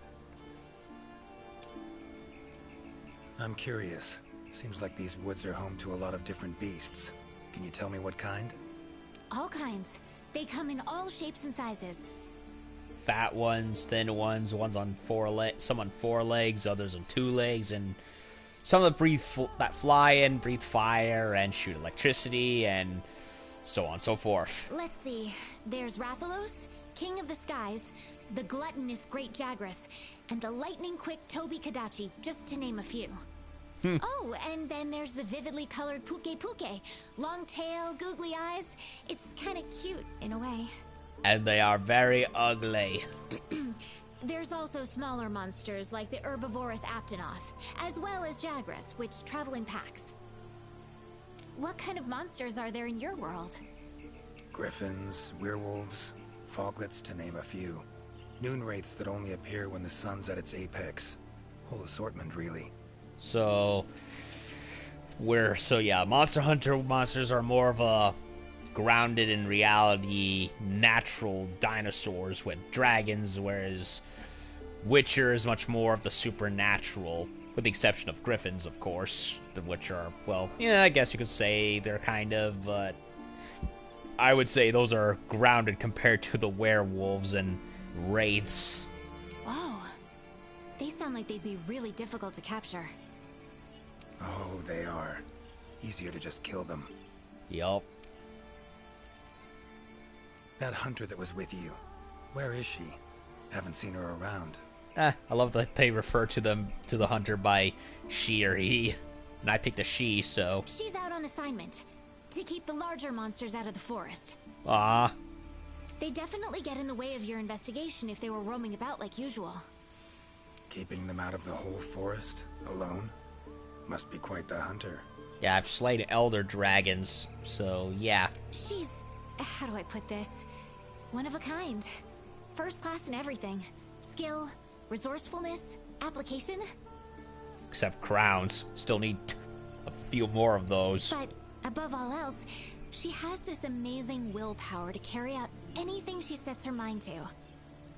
I'm curious. Seems like these woods are home to a lot of different beasts. Can you tell me what kind? All kinds. They come in all shapes and sizes. Fat ones, thin ones, ones on some on 4 legs, others on 2 legs, and some that that fly and breathe fire and shoot electricity and so on and so forth. Let's see. There's Rathalos, King of the Skies, the gluttonous Great Jagras, and the lightning-quick Toby Kadachi, just to name a few. Oh, and then there's the vividly colored Puke Puke. Long tail, googly eyes. It's kind of cute, in a way. And they are very ugly. There's also smaller monsters like the herbivorous Aptonoth, as well as Jagras, which travel in packs. What kind of monsters are there in your world? Griffins, werewolves, foglets, to name a few. Noon wraiths that only appear when the sun's at its apex. Whole assortment, really. So yeah, Monster Hunter monsters are more of a grounded in reality, natural dinosaurs with dragons, whereas Witcher is much more of the supernatural, with the exception of griffins, of course, which are, well, yeah, I guess you could say they're kind of, but I would say those are grounded compared to the werewolves and wraiths. Whoa. They sound like they'd be really difficult to capture. Oh, they are. Easier to just kill them. Yup. That hunter that was with you, where is she? Haven't seen her around. I love that they refer to the hunter by she or he. And I picked a she, so... She's out on assignment, to keep the larger monsters out of the forest. Ah. They definitely get in the way of your investigation if they were roaming about like usual. Keeping them out of the whole forest, alone? Must be quite the hunter. Yeah, I've slayed elder dragons, so yeah. She's... how do I put this? One of a kind. First class in everything. Skill, resourcefulness, application. Except crowns. Still need a few more of those. But above all else, she has this amazing willpower to carry out anything she sets her mind to.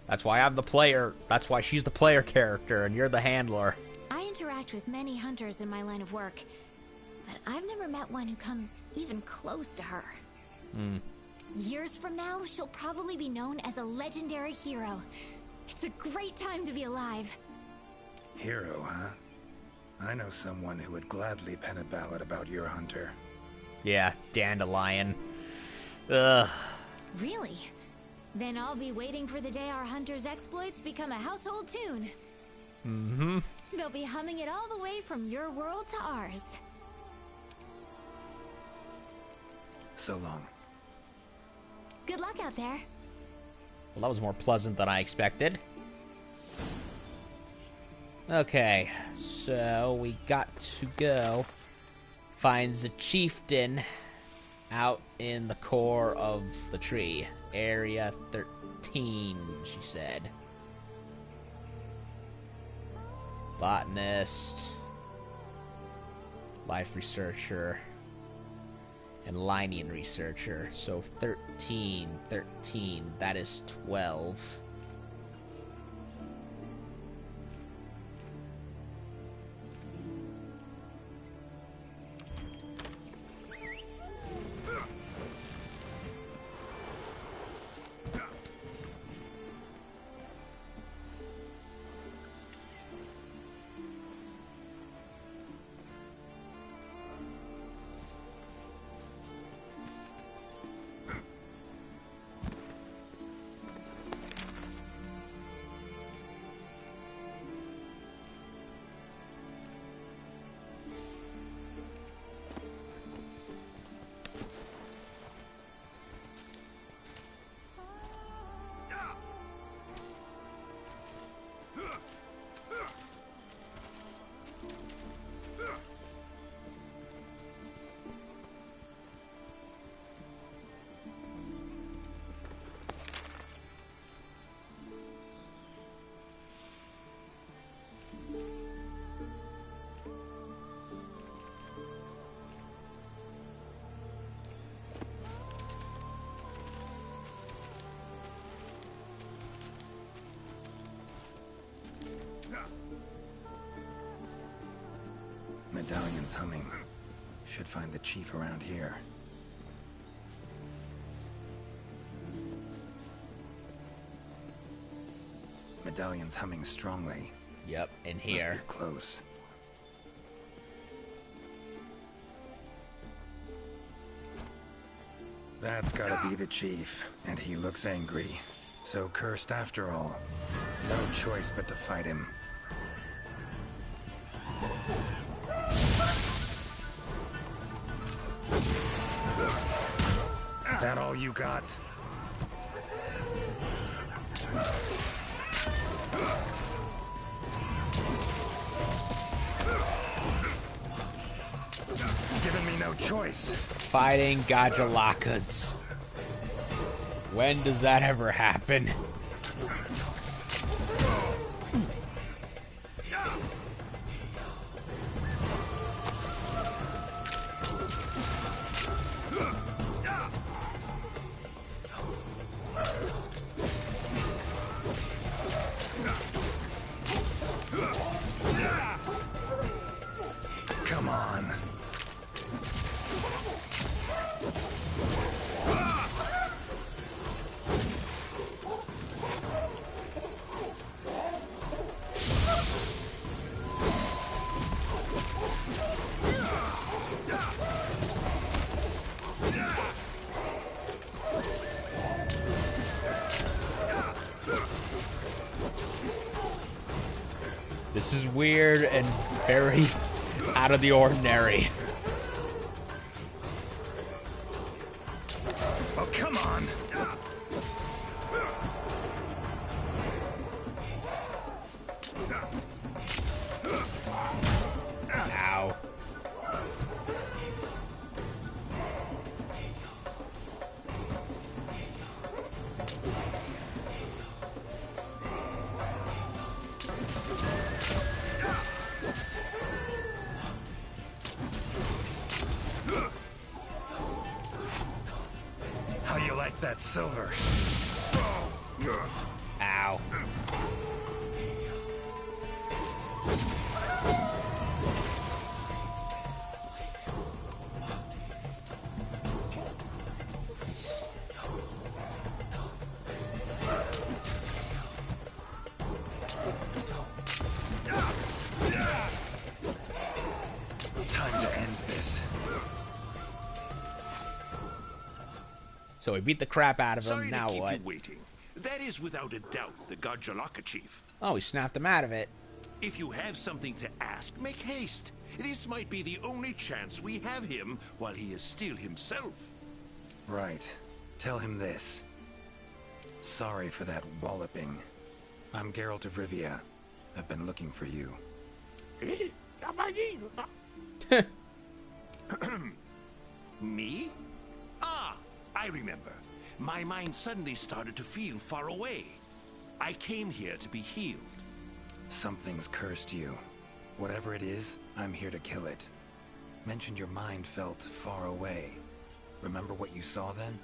That's why I'm the player. That's why she's the player character and you're the handler. I interact with many hunters in my line of work, but I've never met one who comes even close to her. Years from now, she'll probably be known as a legendary hero. It's a great time to be alive. Hero, huh? I know someone who would gladly pen a ballad about your hunter. Yeah, Dandelion. Ugh. Really? Then I'll be waiting for the day our hunter's exploits become a household tune. Mm-hmm. They'll be humming it all the way from your world to ours. So long. Good luck out there. Well, that was more pleasant than I expected. Okay, so we got to go. Finds a chieftain out in the core of the tree. Area 13, she said. Botanist, life researcher, and Linean researcher. So 13, that is 12. Medallion's humming. Should find the chief around here. Medallion's humming strongly. Yep, in Must here. be close. That's gotta be the chief, and he looks angry. So cursed after all. No choice but to fight him. That all you got? Giving me no choice. Fighting Gajalakas. When does that ever happen? Come on. This is weird and very out of the ordinary. Oh, come on. Ow. How you like that silver? Ow. Time to end this. So we beat the crap out of him. Sorry Now to keep what? you waiting. That is without a doubt the Gajjalaka chief. Oh, we snapped him out of it. If you have something to ask, make haste. This might be the only chance we have him while he is still himself. Right. Tell him this. Sorry for that walloping. I'm Geralt of Rivia. I've been looking for you. Me? Ah, I remember. My mind suddenly started to feel far away. I came here to be healed. Something's cursed you. Whatever it is, I'm here to kill it. Mentioned your mind felt far away. Remember what you saw then?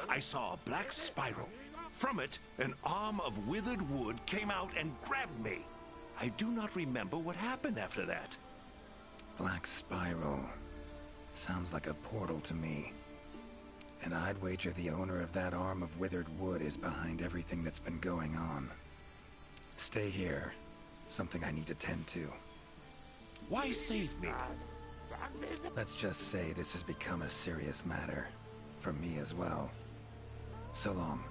I saw a black spiral. From it, an arm of withered wood came out and grabbed me. I do not remember what happened after that. Black spiral. Sounds like a portal to me. And I'd wager the owner of that arm of withered wood is behind everything that's been going on. Stay here. Something I need to tend to. Why save me? Let's just say this has become a serious matter. For me as well. So long.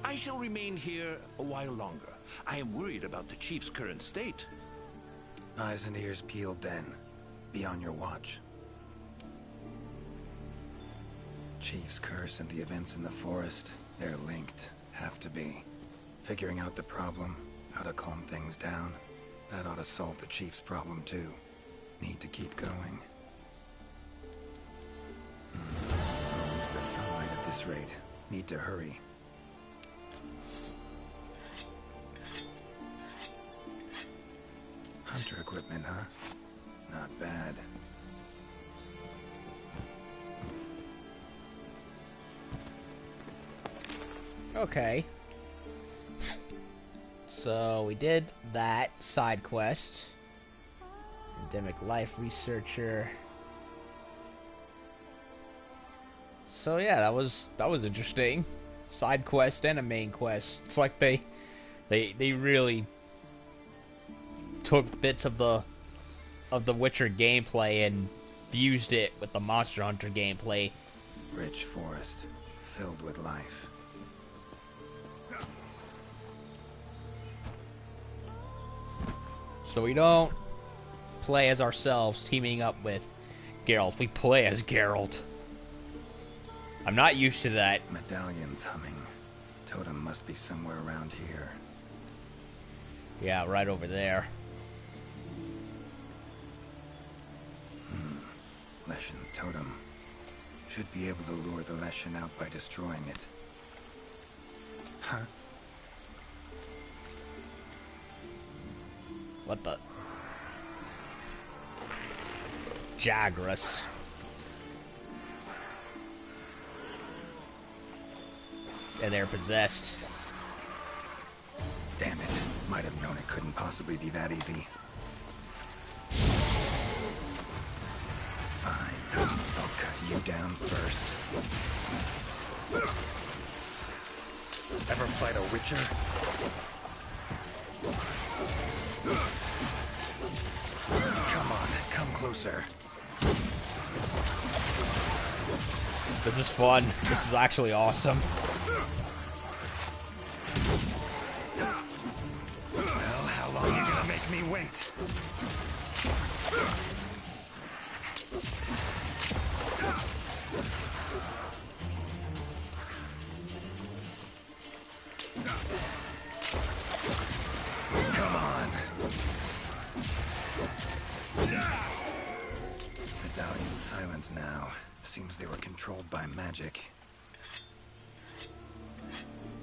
I shall remain here a while longer. I am worried about the Chief's current state. Eyes and ears peeled then. Be on your watch. Chief's curse and the events in the forest, they're linked. Have to be. Figuring out the problem, how to calm things down, that ought to solve the Chief's problem too. Need to keep going. I'll lose the sunlight at this rate. Need to hurry. Hunter equipment, huh? Not bad. Okay. So we did that side quest. Endemic life researcher. So yeah, that was interesting. Side quest and a main quest. It's like they really took bits of the Witcher gameplay and fused it with the Monster Hunter gameplay. Rich forest, filled with life. So we don't play as ourselves, teaming up with Geralt. We play as Geralt. I'm not used to that. Medallions humming. Totem must be somewhere around here. Yeah, right over there. Leshen's totem. Should be able to lure the Leshen out by destroying it. Huh? What the? Jagras. And they're possessed. Damn it. Might have known it couldn't possibly be that easy. Fine. I'll cut you down first. Ever fight a Witcher? Come on, come closer. This is fun. This is actually awesome. Well, how long are you gonna make me wait? Come on. Medallion's silent now. Seems they were controlled by magic.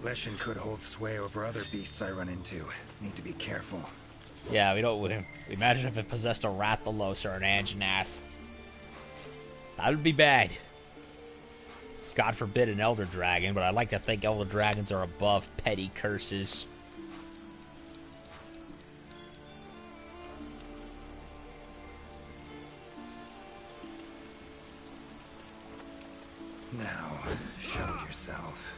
Leshen could hold sway over other beasts I run into. Need to be careful. Yeah, we imagine if it possessed a Rathalos or an Anjanath. That would be bad. God forbid an Elder Dragon, but I like to think Elder Dragons are above petty curses. Now, show yourself.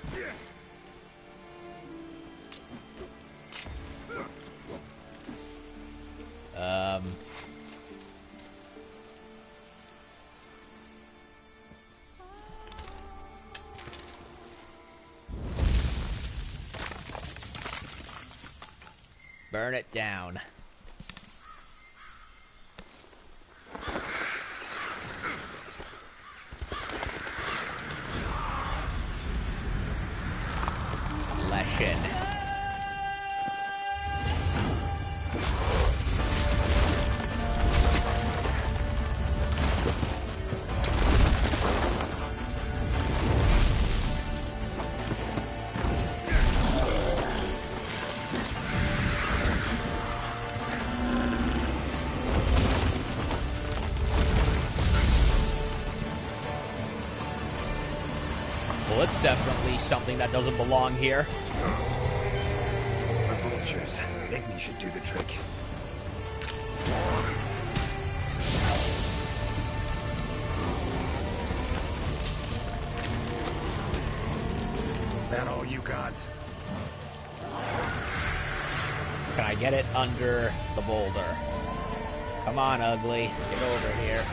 Burn it down. chin. Well, it's definitely something that doesn't belong here. The vultures. Igni should do the trick. That all you got? Can I get it under the boulder? Come on, ugly. Get over here.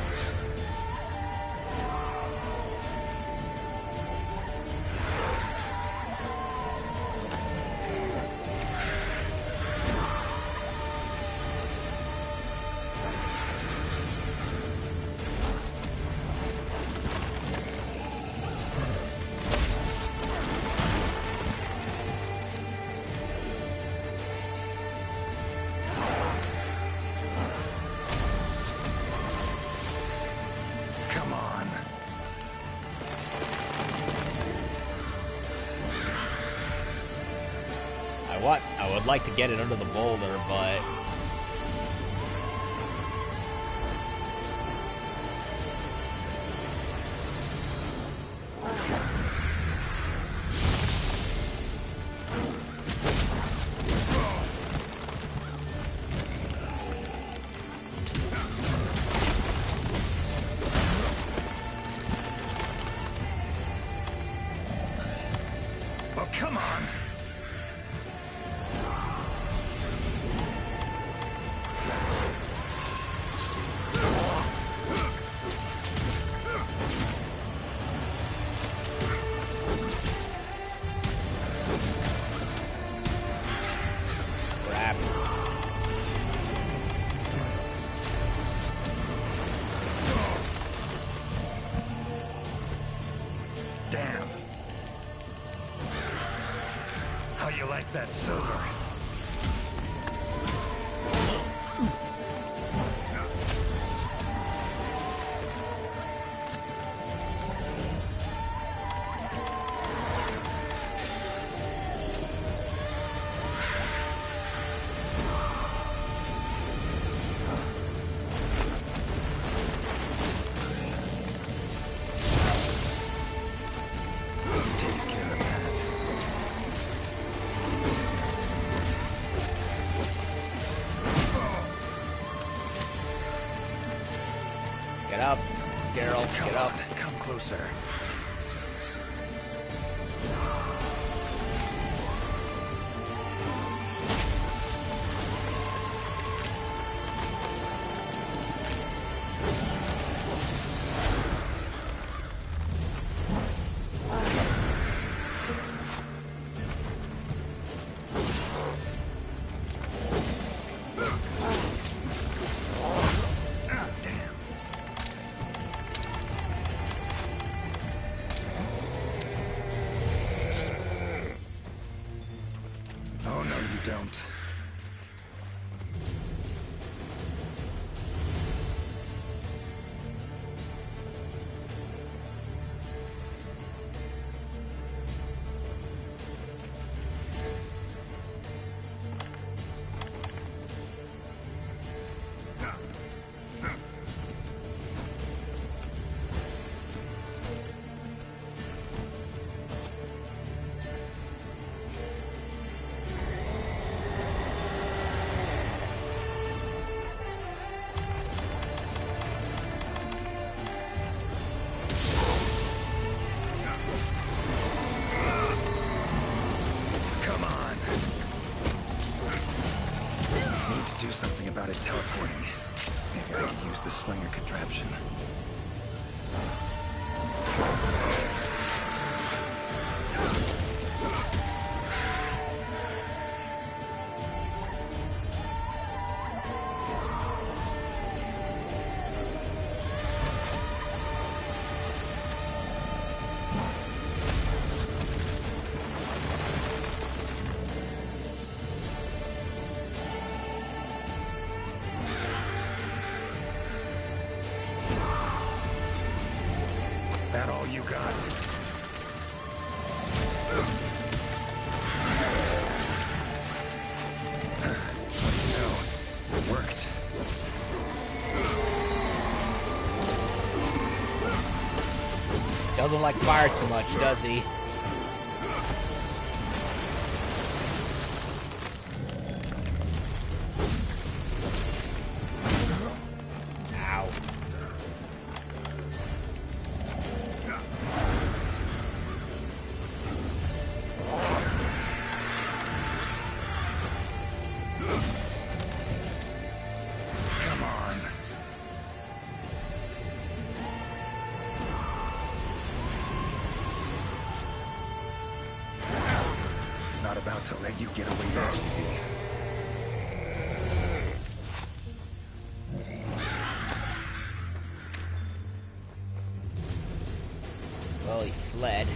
I would like to get it under the boulder, but oh, come on! Damn. How you like that silver? Takes care of that. get up, Geralt, Come get up. on, come closer. Damn. Oh, no, you don't. Come on. Need to do something about it teleporting. Maybe I can use the slinger contraption. doesn't like fire too much, does he? Ow. Come on. Not about to let you get away that easy. Well, he fled.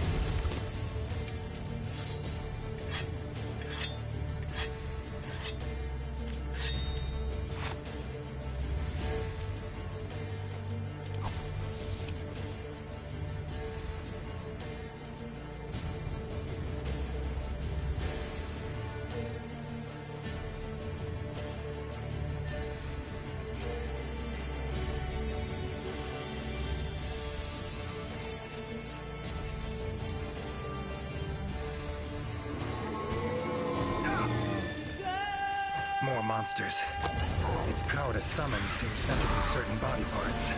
More monsters. Its power to summon seems centered in certain body parts.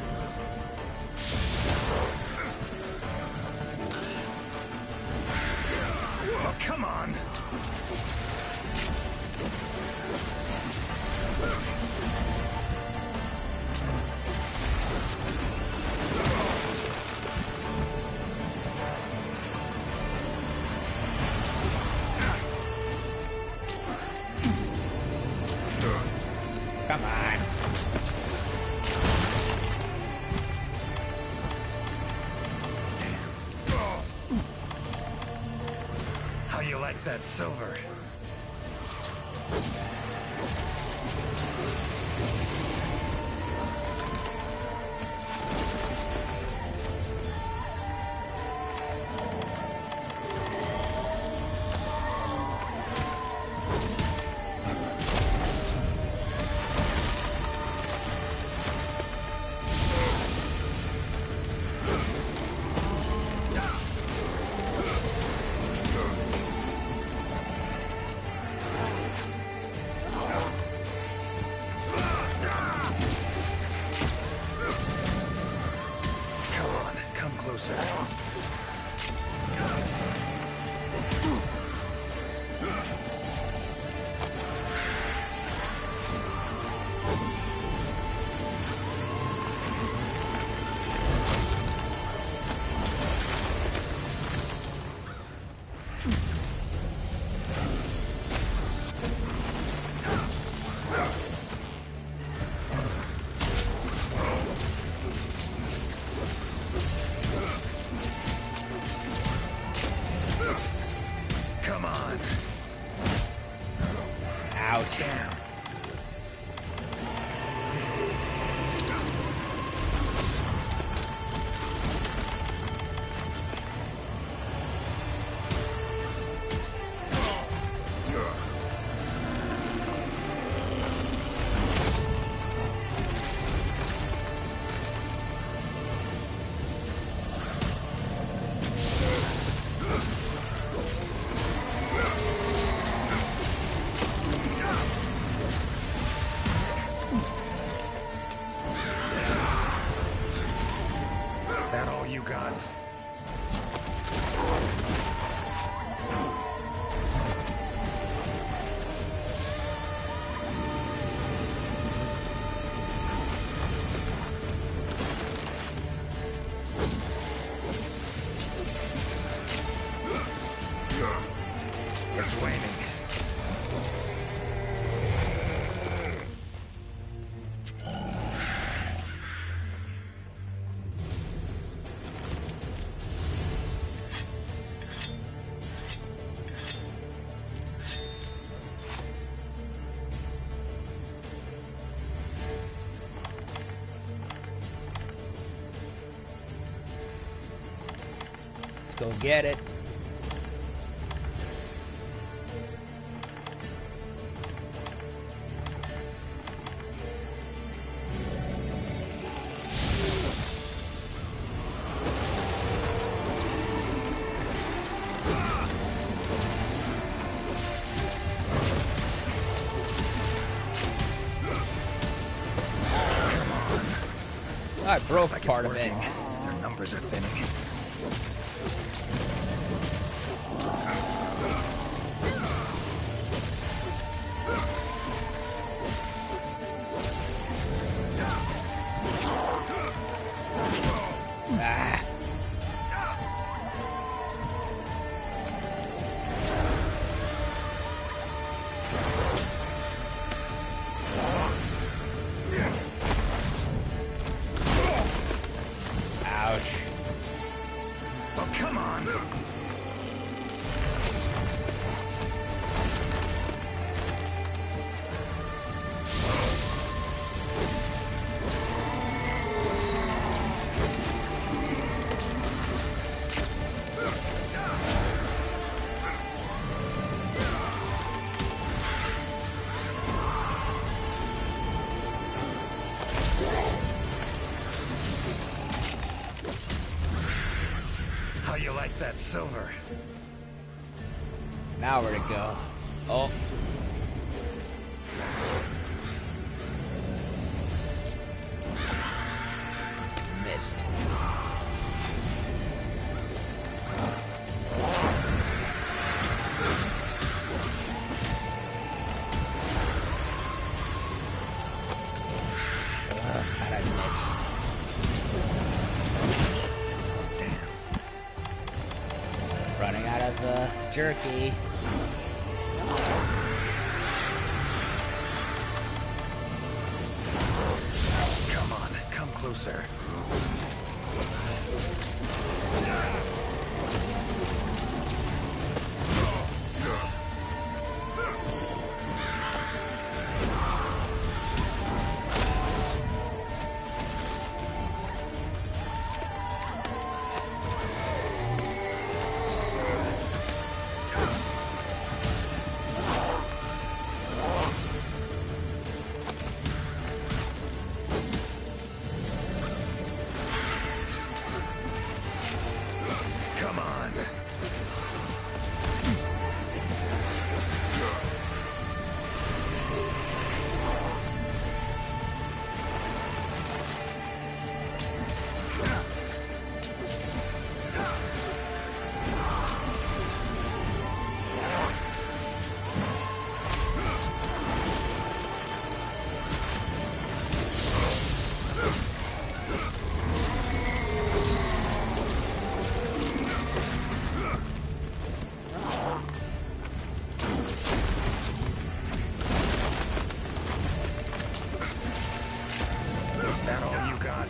Oh, come on! Come on. How you like that silver? Ouch. Damn. That all you got? It's waning. Let's go get it. I broke Like part it's of it. working. Their numbers are thinning. Ah. Ouch. Oh, come on! How you like that silver? Now where to go? Oh. Missed. How'd I miss? Running out of the jerky. Come on, come closer. Come on. That all you got?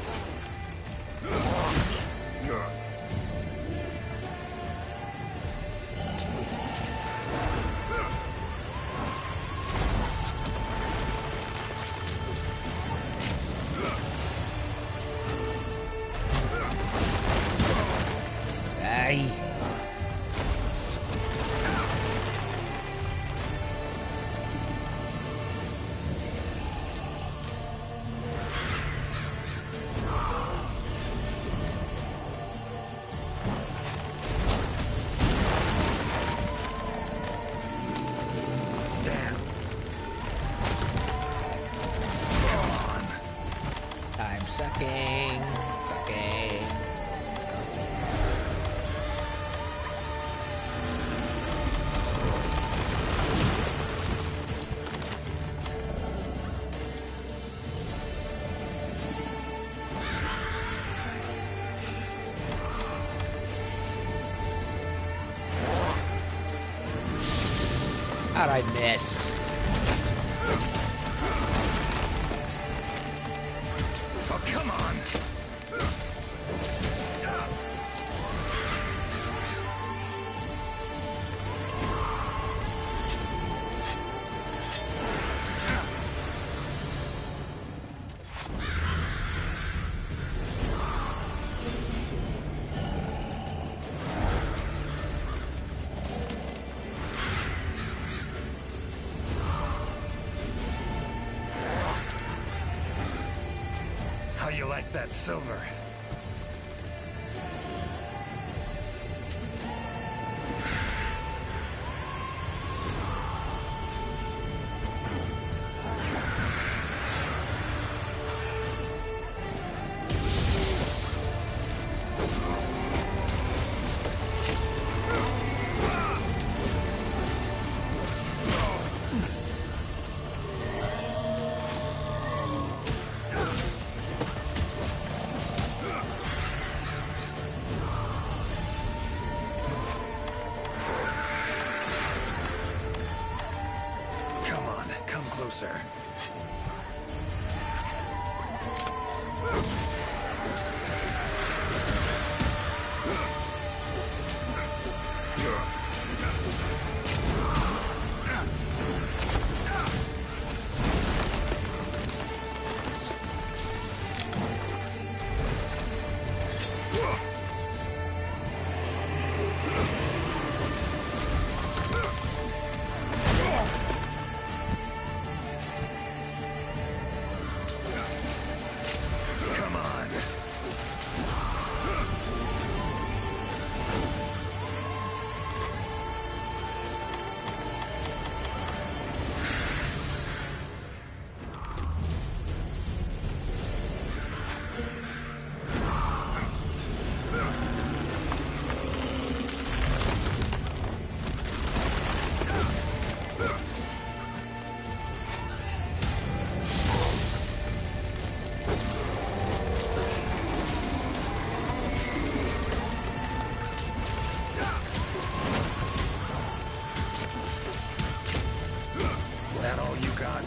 Ay. Damn. Come on. I'm sucking. Sucking. How'd I miss? Oh, come on. How you like that silver? closer. That all you got?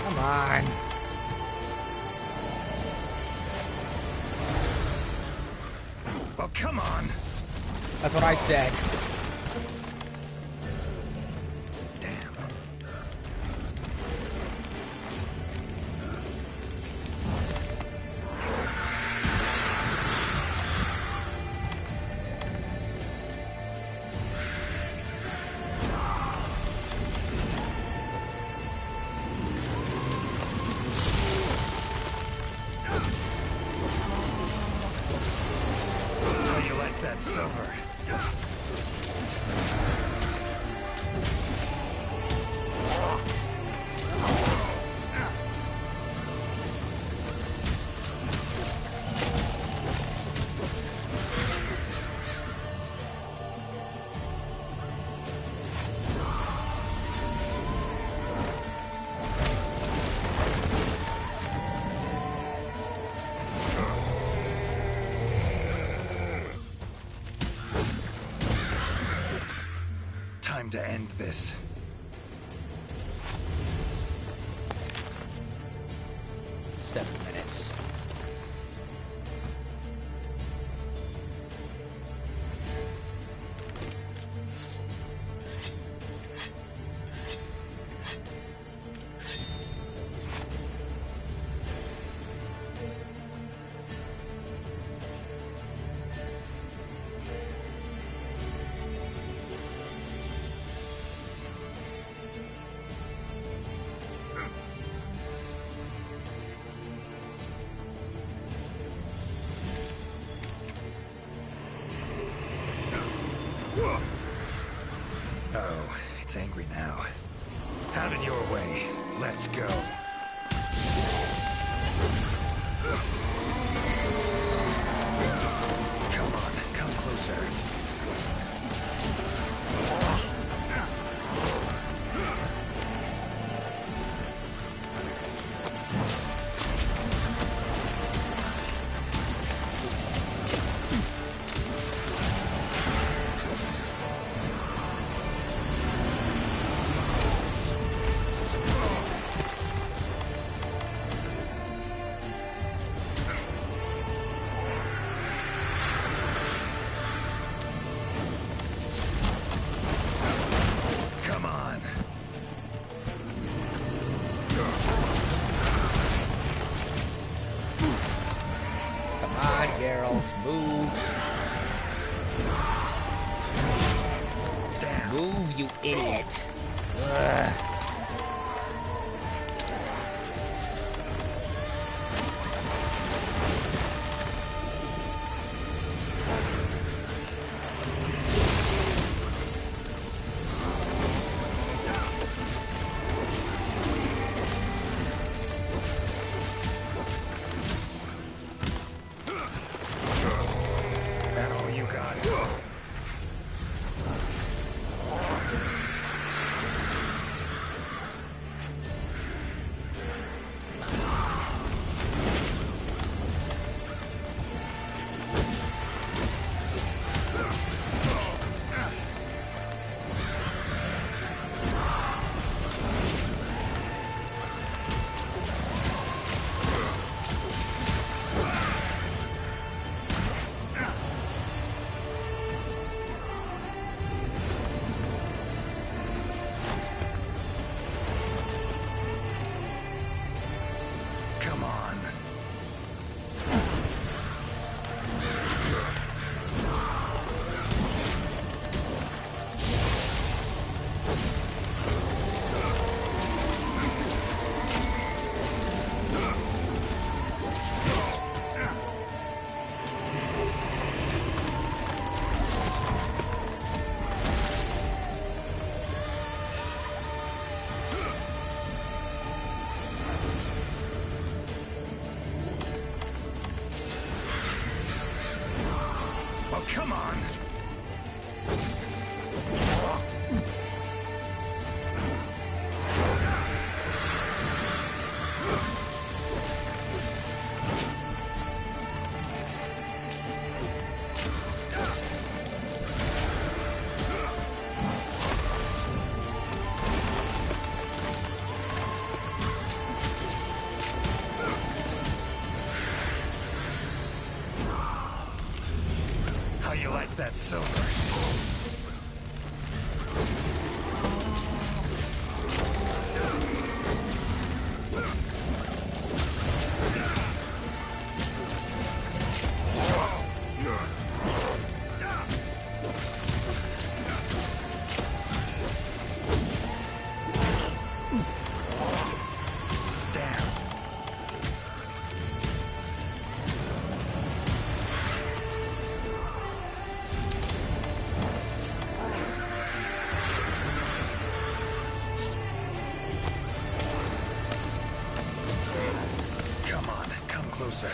Come on. Oh, come on! That's what I said. Damn. How you like that silver? Time to end this. Seven minutes. Come on, Geralt, move. Damn. Move, you idiot. Ugh. That all you got? Come on. Oh, come on. How you like that silver? Damn. Come on, come closer.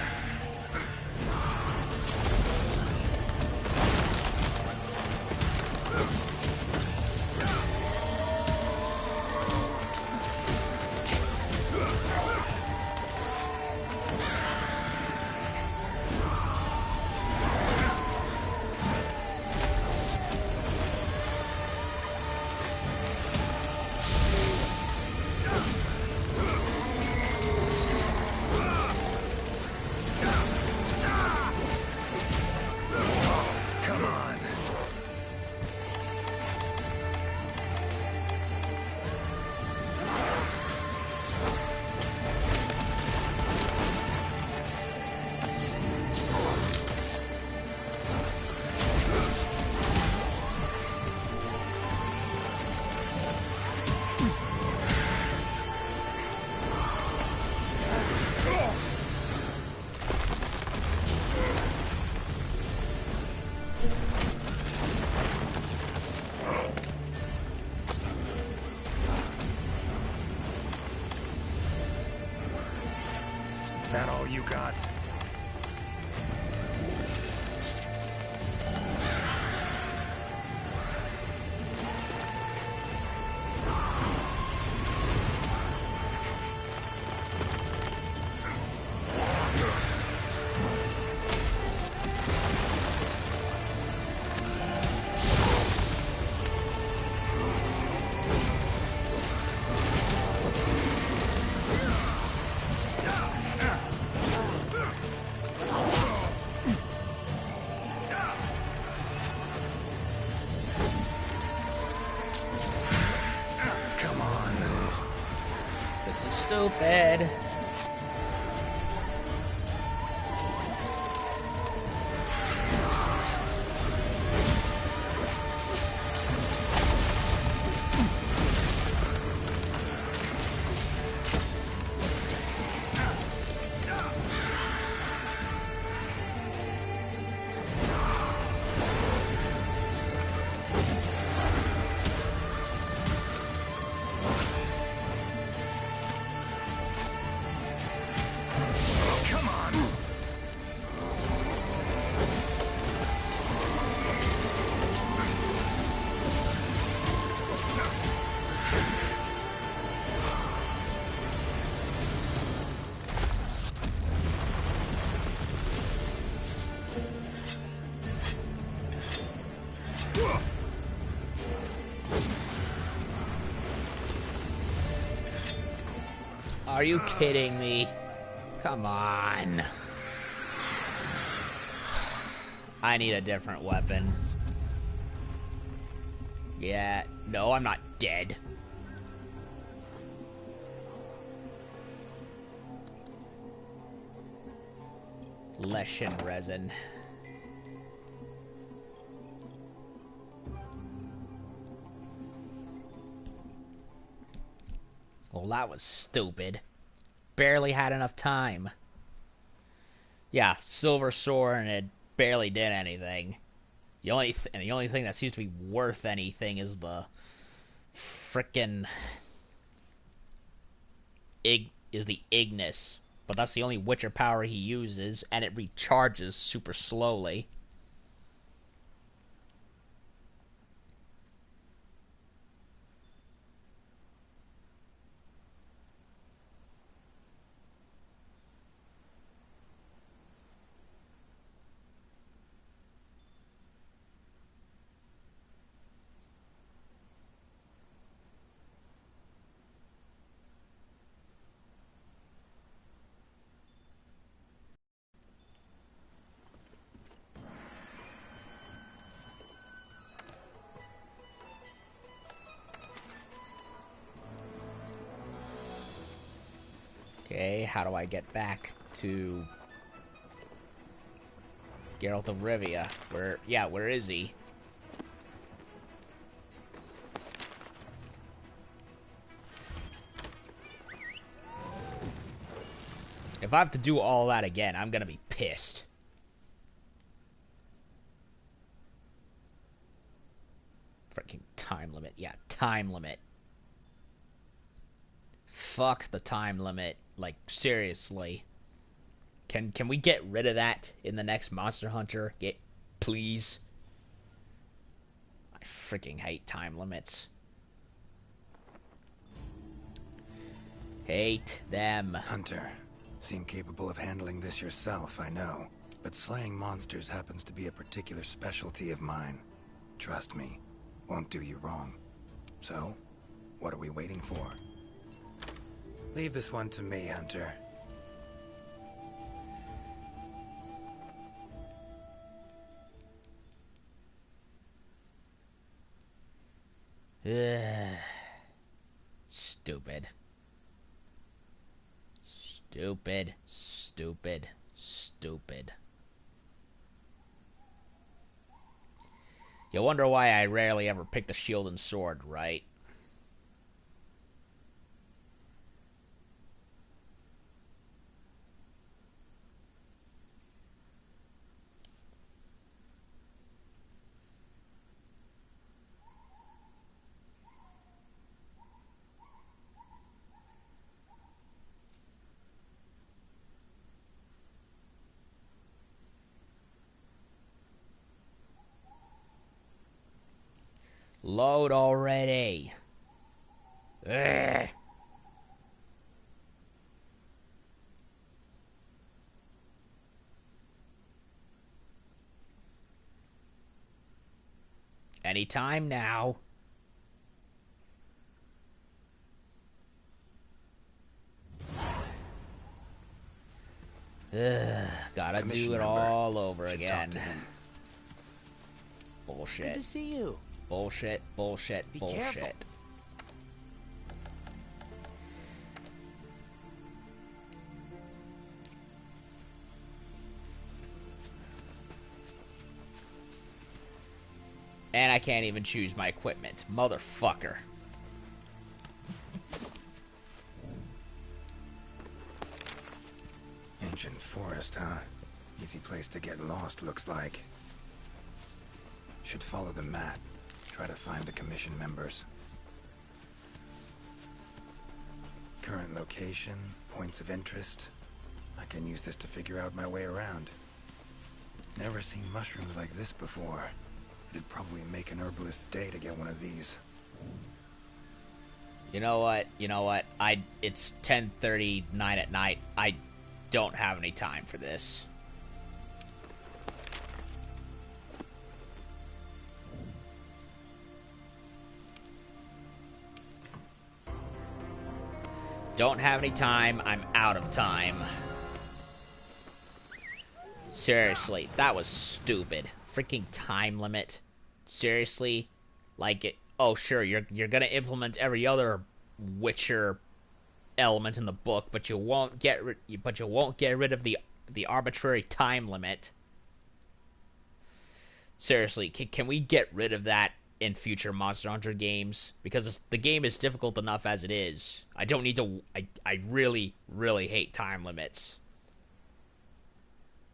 Come on. That all you got? Come on. This is stupid. Are you kidding me? Come on. I need a different weapon. Yeah, no, I'm not dead. Leshen resin. Well, that was stupid. Barely had enough time. Yeah, silver sword, and it barely did anything. The only thing that seems to be worth anything is the frickin' the Ignis. But that's the only Witcher power he uses, and it recharges super slowly. Okay, how do I get back to Geralt of Rivia? Where is he? If I have to do all that again, I'm gonna be pissed. Freaking time limit. Yeah, time limit. Fuck the time limit. Like, seriously. Can we get rid of that in the next Monster Hunter? Please? I freaking hate time limits. Hate them. Hunter, seem capable of handling this yourself, I know. But slaying monsters happens to be a particular specialty of mine. Trust me, won't do you wrong. So, what are we waiting for? Leave this one to me, Hunter. Stupid. Stupid. Stupid. Stupid. You wonder why I rarely ever pick the shield and sword, right? Load already. Ugh. Anytime now. Gotta do it all over again. Bullshit. Good to see you. Bullshit, bullshit, bullshit. Careful. And I can't even choose my equipment. Motherfucker. Ancient forest, huh? Easy place to get lost, looks like. Should follow the map. Try to find the commission members. Current location, points of interest. I can use this to figure out my way around. Never seen mushrooms like this before. It'd probably make an herbalist's day to get one of these. You know what? It's 10:39 at night. I don't have any time for this. don't have any time. I'm out of time. Seriously, that was stupid. Freaking time limit. Seriously? Like, it, oh sure, you're gonna implement every other Witcher element in the book, but you won't get rid of the arbitrary time limit. Seriously, can we get rid of that in future Monster Hunter games? Because the game is difficult enough as it is. I don't need to... I really, really hate time limits.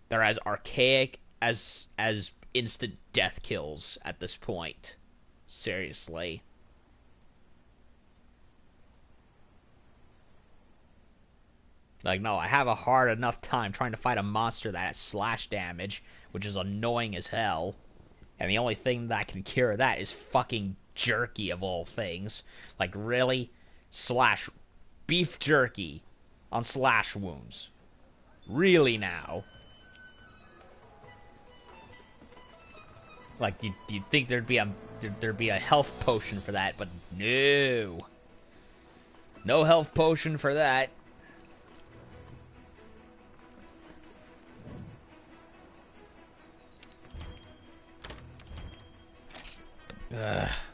They're as archaic as instant death kills at this point. Seriously. Like, no, I have a hard enough time trying to fight a monster that has slash damage, which is annoying as hell. And the only thing that can cure that is fucking jerky of all things. Like, really? Slash beef jerky on slash wounds. Really now? Like, you'd think there'd be a health potion for that, but no. No health potion for that.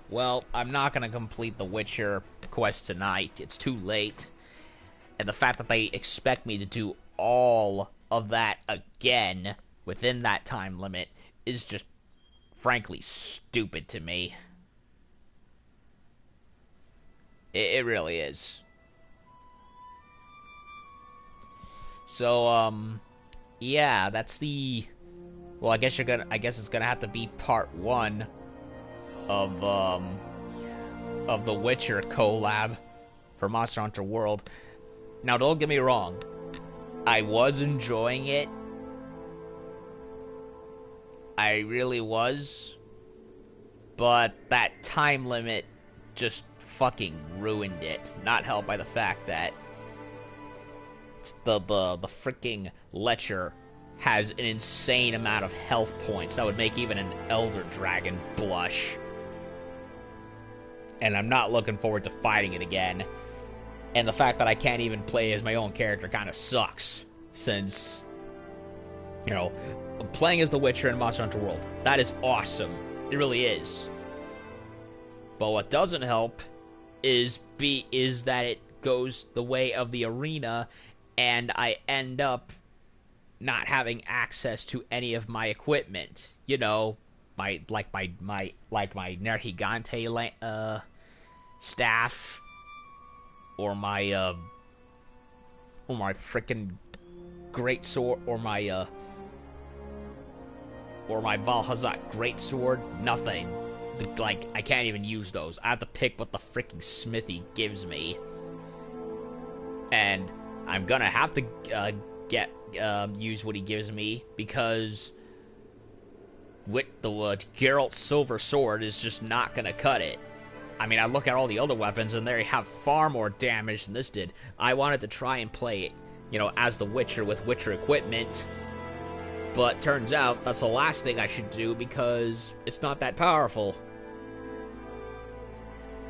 Well, I'm not gonna complete the Witcher quest tonight. It's too late. And the fact that they expect me to do all of that again within that time limit is just, frankly, stupid to me. It really is. So, yeah, that's the... Well, I guess it's gonna have to be part 1 of the Witcher collab for Monster Hunter World. Now, don't get me wrong. I was enjoying it. I really was. But that time limit just fucking ruined it. Not helped by the fact that the freaking Lecher has an insane amount of health points that would make even an Elder Dragon blush. And I'm not looking forward to fighting it again. And the fact that I can't even play as my own character kind of sucks. Since, you know, playing as the Witcher in Monster Hunter World, that is awesome. It really is. But what doesn't help is that it goes the way of the arena, and I end up not having access to any of my equipment. You know, my Nergigante staff, or my frickin' great sword, or my Valhazak great sword. Nothing. Like, I can't even use those. I have to pick what the frickin' smithy gives me, and I'm gonna have to use what he gives me, because with the Geralt Silver Sword is just not gonna cut it. I mean, I look at all the other weapons and they have far more damage than this did. I wanted to try and play it, you know, as the Witcher with Witcher equipment, but turns out that's the last thing I should do because it's not that powerful.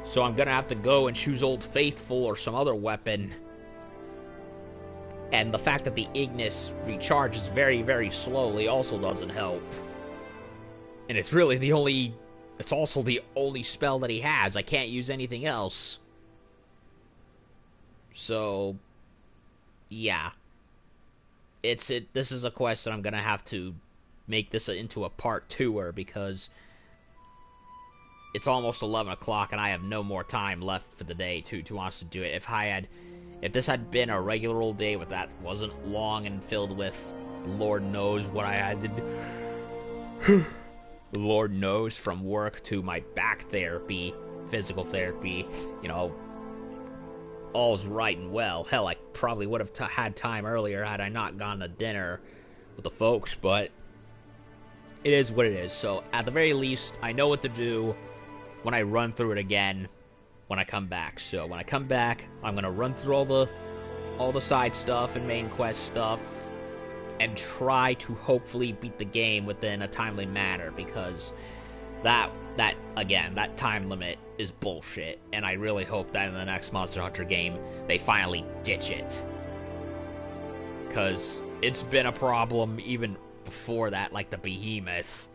So I'm gonna have to go and choose Old Faithful or some other weapon. And the fact that the Ignis recharges very, very slowly also doesn't help. And it's really the only... It's also the only spell that he has. I can't use anything else. So... yeah. This is a quest that I'm gonna have to make this into a part 2-er, because it's almost 11 o'clock and I have no more time left for the day to honestly do it. If this had been a regular old day with that wasn't long and filled with Lord knows what I had to do. Lord knows, from work to my back therapy, physical therapy, you know, all's right and well. Hell, I probably would have had time earlier had I not gone to dinner with the folks, but it is what it is. So, at the very least, I know what to do when I run through it again when I come back. So, when I come back, I'm going to run through all the side stuff and main quest stuff and try to hopefully beat the game within a timely manner, because that again, that time limit is bullshit, and I really hope that in the next Monster Hunter game they finally ditch it, because it's been a problem even before that, like the Behemoth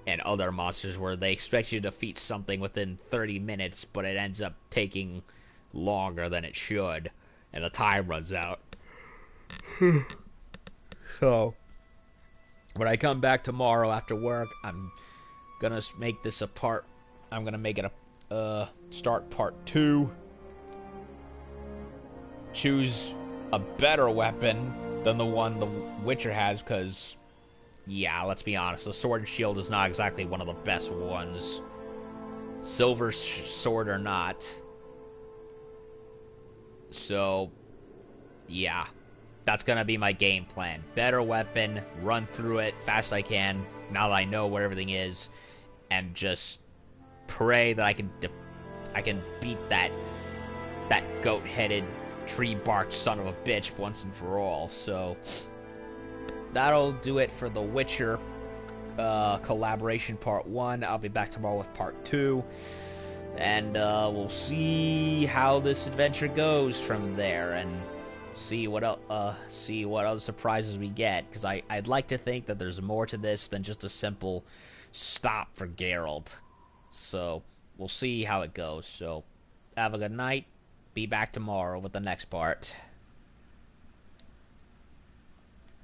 and other monsters, where they expect you to defeat something within 30 minutes, but it ends up taking longer than it should, and the time runs out. So, when I come back tomorrow after work, I'm gonna make this a part. I'm gonna make it a start part 2. Choose a better weapon than the one the Witcher has, because, yeah, let's be honest, the Sword and Shield is not exactly one of the best ones. Silver Sword or not. So, yeah, that's gonna be my game plan. Better weapon, run through it fast as I can, now that I know where everything is, and just pray that I can beat that goat-headed, tree-barked son of a bitch once and for all. So that'll do it for the Witcher collaboration part 1. I'll be back tomorrow with part 2, and we'll see how this adventure goes from there, and see what other surprises we get, because I'd like to think that there's more to this than just a simple stop for Geralt. So we'll see how it goes. So have a good night. Be back tomorrow with the next part.